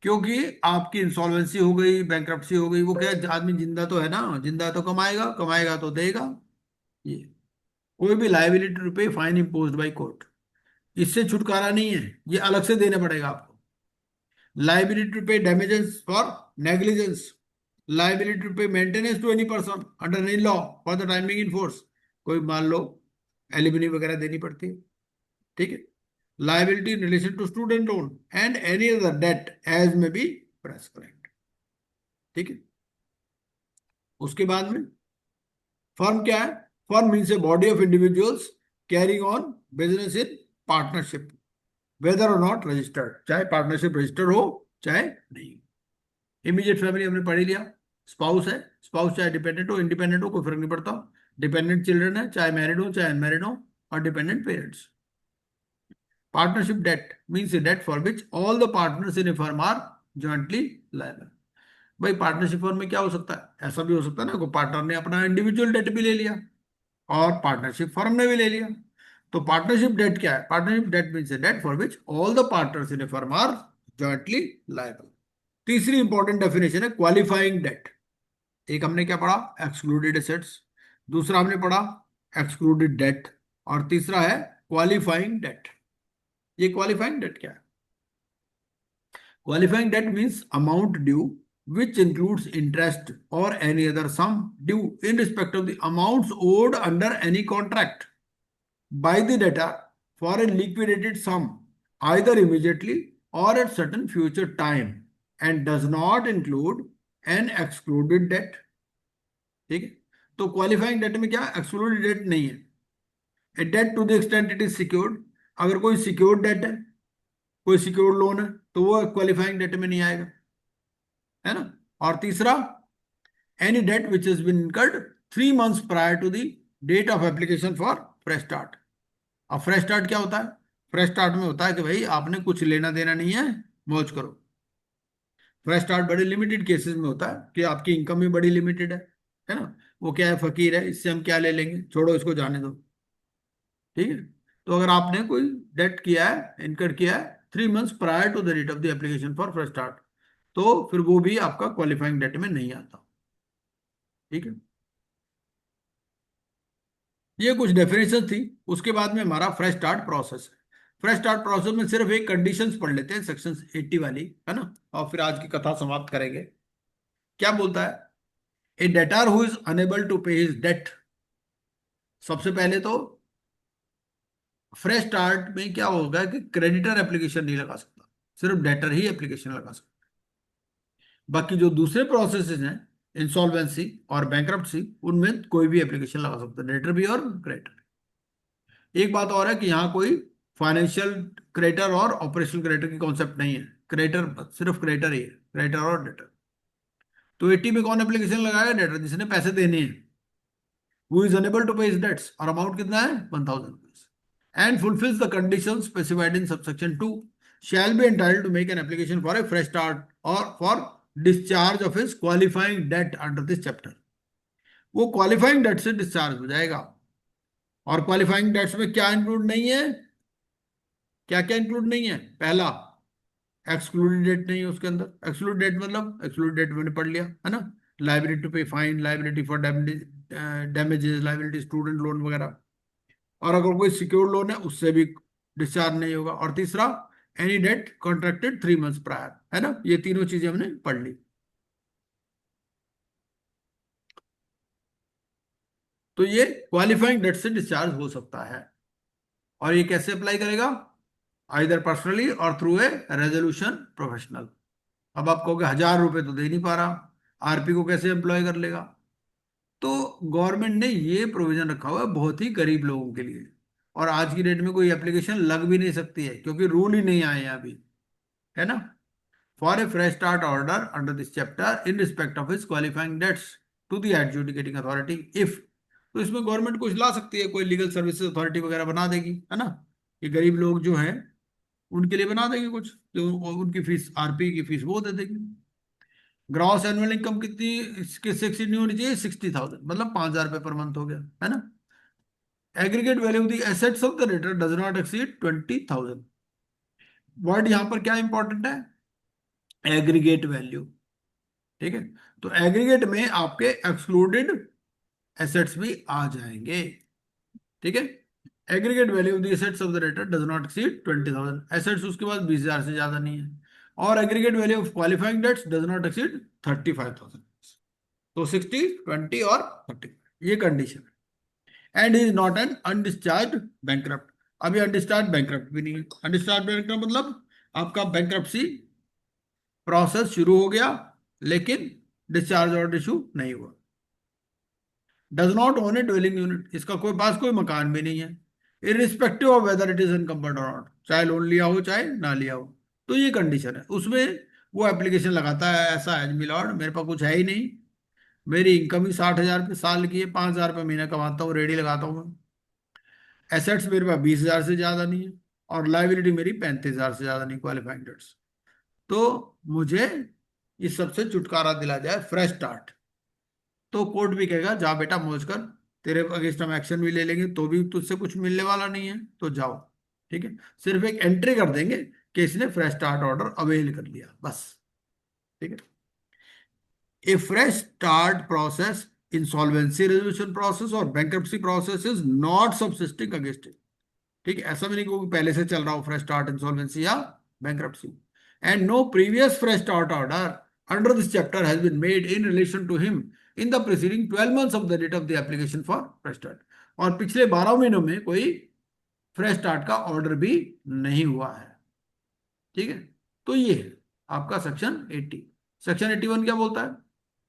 Speaker 1: क्योंकि आपकी इंसॉल्वेंसी हो गई, बैंक्रप्सी हो गई, वो क्या है, आदमी जिंदा तो है ना, जिंदा है तो कमाएगा, कमाएगा तो देगा। ये कोई भी लायबिलिटी टू पे फाइन इम्पोज्ड बाय कोर्ट, इससे छुटकारा नहीं है, ये अलग से देने पड़ेगा आपको। liability to pay damages for negligence, liability to pay maintenance to any person under any law for the time being in force, कोई मान लो एलिमनी वगैरह देनी पड़ती है। ठीक है, liability in relation to student loan and any other debt as may be prescribed। ठीक है, उसके बाद में फर्म क्या है? Firm means a body of individuals carrying on business in partnership whether or not registered, चाहे पार्टनरशिप रजिस्टर हो चाहे नहीं। इमीडिएट फैमिली हमने पढ़ ही लिया, स्पाउस है, स्पाउस चाहे डिपेंडेंट हो इंडिपेंडेंट हो कोई फर्क नहीं पड़ता, डिपेंडेंट चिल्ड्रन है चाहे मैरिड हो चाहे अनमैरिड हो, और dependent parents. Partnership debt means a debt for which all the partners in a firm are jointly liable. भाई पार्टनरशिप फर्म में क्या हो सकता है? ऐसा भी हो सकता है ना, कोई पार्टनर ने अपना इंडिविजुअल डेट भी ले लिया और पार्टनरशिप फर्म ने भी ले लिया। तो पार्टनरशिप डेट क्या है? Partnership debt means a debt for which all the partners in a firm are jointly liable. तीसरी इंपॉर्टेंट डेफिनेशन है क्वालिफाइंग डेट। एक हमने क्या पढ़ा? एक्सक्लूडेड एसेट्स, दूसरा हमने पढ़ा एक्सक्लूडेड डेट, और तीसरा है क्वालिफाइंग डेट। ये क्वालिफाइंग डेट क्या है? Qualifying that means amount due which includes interest or any other sum due in respect of the amounts owed under any contract by the debtor for a liquidated sum either immediately or at certain future time and does not include an excluded debt। ठीक है, तो qualifying date में क्या? Excluded debt नहीं है। A debt to the extent it is secured, अगर कोई secured date है, कोई सिक्योर्ड लोन है, तो वो क्वालिफाइंग डेट में नहीं आएगा, है ना। और तीसरा any debt which has been incurred 3 months prior to the date of application for fresh start. अब फ्रेश स्टार्ट क्या होता है? फ्रेश स्टार्ट में होता है कि भाई आपने कुछ लेना देना नहीं है, मौज करो। फ्रेश स्टार्ट बड़े लिमिटेड केसेस में होता है कि आपकी इनकम भी बड़ी लिमिटेड है ना, वो क्या है, फकीर है, इससे हम क्या ले लेंगे, छोड़ो इसको जाने दो। ठीक है, तो अगर आपने कोई डेट किया है, इनकर किया है 3 months prior to the date of the application for fresh start, तो फिर वो भी आपका क्वालिफाइंग डेट में नहीं आता। ठीक है, ये कुछ डेफिनेशन थी। उसके बाद में हमारा फ्रेश स्टार्ट प्रोसेस है। फ्रेश स्टार्ट प्रोसेस में सिर्फ एक कंडीशंस पढ़ लेते हैं, सेक्शन 80 वाली, है ना, और फिर आज की कथा समाप्त करेंगे। क्या बोलता है? A debtor who is unable to pay his debt. सबसे पहले तो फ्रेश स्टार्ट में क्या होगा कि क्रेडिटर एप्लीकेशन नहीं लगा सकता, सिर्फ डेटर ही एप्लीकेशन लगा सकता। बाकी जो दूसरे प्रोसेसेस हैं, इंसॉल्वेंसी और बैंक्रप्सी, उनमें कोई भी एप्लीकेशन लगा सकता है, डेटर भी और क्रेडिटर। एक बात और है कि यहाँ कोई फाइनेंशियल क्रेडिटर और ऑपरेशनल क्रेडिटर की कॉन्सेप्ट नहीं है, क्रेडिटर सिर्फ क्रेडिटर ही है, क्रेडिटर और डेटर। तो 80 में कौन एप्लीकेशन लगाएगा? डेटर, जिसने पैसे देने हैं, who is unable to pay his dates, और अमाउंट कितना है? 1000 rupees, and fulfils the condition specified in subsection 2 shall be entitled to make an application for a fresh start or for discharge of his qualifying debt under this chapter। वो qualifying date से discharge हो जाएगा। और qualifying dates में क्या include नहीं है? क्या क्या इंक्लूड नहीं है? पहला, एक्सक्लूडेड डेट नहीं है उसके अंदर। एक्सक्लूडेड डेट मतलब, एक्सक्लूडेड डेट मैंने पढ़ लिया, है ना, लाइबिलिटी टू पे fine, liability for damages, liability student loan वगैरह। और अगर कोई सिक्योर्ड लोन है उससे भी डिस्चार्ज नहीं होगा। और तीसरा, any debt contracted 3 months prior, है ना। ये तीनों चीजें हमने पढ़ ली। तो ये क्वालिफाइंग डेट से डिस्चार्ज हो सकता है। और ये कैसे अप्लाई करेगा? आइदर पर्सनली और थ्रू ए रेजोल्यूशन प्रोफेशनल। अब आप कहोगे 1000 रुपए तो दे नहीं पा रहा, आरपी को कैसे एम्प्लॉय कर लेगा? तो गवर्नमेंट ने ये प्रोविजन रखा हुआ है बहुत ही गरीब लोगों के लिए, और आज की डेट में कोई एप्लीकेशन लग भी नहीं सकती है क्योंकि रूल ही नहीं आए हैं अभी, है ना। for a fresh start order under this chapter in respect of his qualifying debts to the adjudicating authority if, तो इसमें गवर्नमेंट कुछ ला सकती है, कोई लीगल सर्विसेज अथॉरिटी वगैरह बना देगी, है ना, ये गरीब लोग जो हैं उनके लिए बना देंगे कुछ, जो उनकी फीस आरपी की फीस वो दे देंगे। ग्रॉस एनुअल इनकम कितनी इसके 60 नहीं होनी चाहिए, 60,000 मतलब 5,000 रुपये पर मंथ हो गया, है ना। Aggregate value of the assets of the debtor does not exceed 20,000। Word यहां पर क्या इंपॉर्टेंट है, एग्रीगेट वैल्यू, ठीक है। तो एग्रीगेट में आपके एक्सक्लूडेड एसेट्स भी आ जाएंगे, ठीक है। Aggregate value of the assets of the debtor does not exceed 20,000, assets उसके पास 20,000 से ज्यादा नहीं है। और aggregate value of qualifying debts does not exceed 35,000। तो 60, 20 और 30 ये कंडीशन है। And is not an undischarged bankrupt, अभी अनडिस्चार्ज बैंकक्रप्ट भी नहीं है। अनडिस्चार्ज बैंकक्रप्ट मतलब आपका बैंकक्रप्सी प्रोसेस शुरू हो गया लेकिन डिस्चार्ज ऑर्डर इशू नहीं हुआ। Does not own A dwelling unit, इसका कोई पास कोई मकान भी नहीं है, irrespective of whether it is encumbered और नॉट, चाहे लोन लिया हो चाहे ना लिया हो। तो ये कंडीशन है, उसमें वो एप्लीकेशन लगाता है ऐसा है मिलॉर्ड मेरे पास कुछ है ही नहीं, मेरी इनकम ही 60,000 रुपये साल की है, 5,000 रुपये महीना कमाता हूँ, रेडी लगाता हूँ मैं, एसेट्स मेरे पास 20,000 से ज्यादा नहीं है और लाइबिलिटी मेरी 35,000 से ज्यादा नहीं, क्वालिफाइंग डेट्स। तो मुझे इस सबसे छुटकारा दिला जाए, फ्रेश स्टार्ट। तो कोर्ट भी कहेगा जा बेटा मौज कर, तेरे अगेंस्ट हम एक्शन भी ले लेंगे तो भी तुझसे कुछ मिलने वाला नहीं है, तो जाओ, ठीक है। सिर्फ एक एंट्री कर देंगे कि इसने फ्रेश स्टार्ट ऑर्डर अवेल कर लिया, बस, ठीक है। A fresh start process, insolvency resolution process और bankruptcy process is not subsisting against it, ठीक है। ऐसा भी नहीं कि पहले से चल रहा हो fresh start insolvency या bankruptcy, and no previous fresh start order under this chapter has been made in relation to him in the preceding 12 months of the date of the application for fresh start, और पिछले 12 महीनों में कोई fresh start का order भी नहीं हुआ है, ठीक है। तो ये है आपका सेक्शन 80। सेक्शन 81 क्या बोलता है,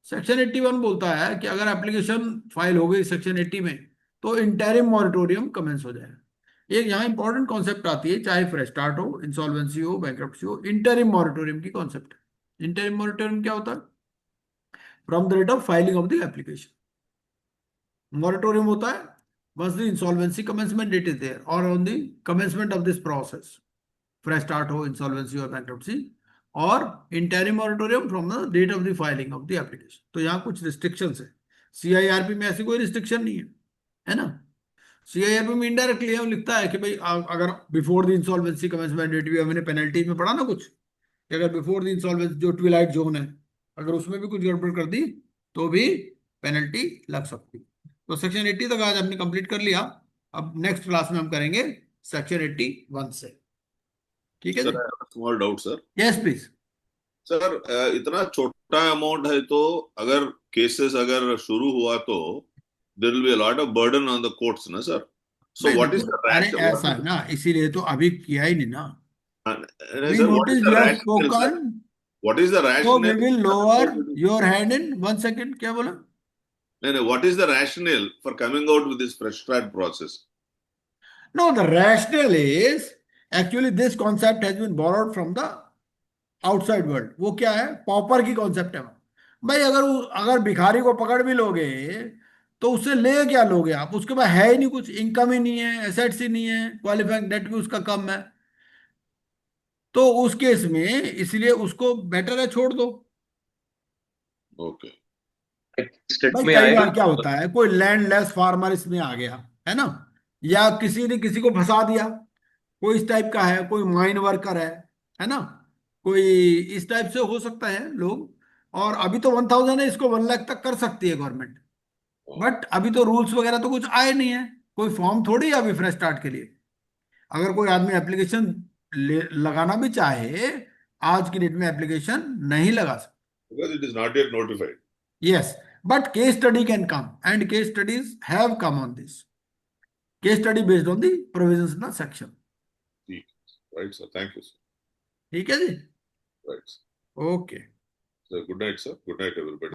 Speaker 1: सेक्शन 81 बोलता है कि अगर एप्लीकेशन फाइल हो गई सेक्शन 80 में तो इंटरिम मॉरिटोरियम कमेंस हो जाएगा। एक यहाँ इंपॉर्टेंट कॉन्सेप्ट आती है, चाहे फ्रेश स्टार्ट हो, इंसॉल्वेंसी हो, बैंक्रप्सी हो, इंटरिम मॉरिटोरियम की कॉन्सेप्ट है। इंटरिम मॉरिटोरियम क्या होता है, from the date of filing of the application. Moratorium होता है once the insolvency commencement date is there or on the commencement of this process, fresh start हो, insolvency और bankruptcy, और interim moratorium from the date of the filing of the application। तो यहाँ कुछ restrictions है, CIRP में ऐसी कोई restriction नहीं है ना। CIRP में indirectly हम लिखता है कि भाई अगर before the insolvency commencement date भी, हमने पेनल्टी में पढ़ा ना कुछ, कि अगर बिफोर द इंसॉल्वेंसी जो ट्विलाइट जोन है अगर उसमें भी कुछ गड़बड़ कर दी तो भी पेनल्टी लग सकती है। तो सेक्शन 80 तक आज हमने कंप्लीट कर लिया, अब नेक्स्ट क्लास में हम करेंगे सेक्शन 81 से, ठीक है।
Speaker 4: Sir small doubt sir.
Speaker 1: Yes please.
Speaker 4: Sir इतना छोटा अमाउंट है तो अगर केसेस अगर शुरू हुआ तो there will be a lot of burden on the courts ना sir. So what is the
Speaker 1: अरे ऐसा है ना, इसीलिए तो अभी किया ही नहीं ना। We
Speaker 4: sir
Speaker 1: notice you have spoken,
Speaker 4: what is the
Speaker 1: so we
Speaker 4: rational
Speaker 1: will lower your hand in 1 second। क्या बोला?
Speaker 4: नहीं what is the rational for coming out with this fresh start process?
Speaker 1: No, the rationale is actually this concept has been borrowed from the outside world। वो क्या है, popper की concept है भाई। अगर भिखारी को पकड़ भी लोगे तो उससे ले क्या लोगे आप, उसके पास है ही नहीं कुछ, इनकम ही नहीं है, एसेट्स ही नहीं है, क्वालिफाइंग डेट भी उसका कम है, तो उस केस में इसलिए उसको बेटर है छोड़ दो।
Speaker 4: ओके
Speaker 3: स्टेट
Speaker 1: भाई
Speaker 3: में
Speaker 1: कई
Speaker 3: आएगा
Speaker 1: बार क्या होता है, कोई लैंडलेस फार्मर इसमें आ गया है ना, या किसी ने किसी को फंसा दिया, कोई इस टाइप का है, कोई माइन वर्कर है ना, कोई इस टाइप से हो सकता है लोग। और अभी तो 1,000 है, इसको 1 लाख तक कर सकती है गवर्नमेंट, बट अभी तो रूल्स वगैरह तो कुछ आए नहीं है, कोई फॉर्म थोड़ी है अभी फ्रेश स्टार्ट के लिए। अगर कोई आदमी एप्लीकेशन लगाना भी चाहे आज की डेट में एप्लीकेशन नहीं लगा सकता,
Speaker 4: because it is not yet notified।
Speaker 1: yes, but case study can come and case studies have come on this, case study based on the provisions in the section।
Speaker 4: right sir, thank you sir।
Speaker 1: ठीक है जी,
Speaker 4: right
Speaker 1: okay.
Speaker 4: sir, good night sir, good night everybody।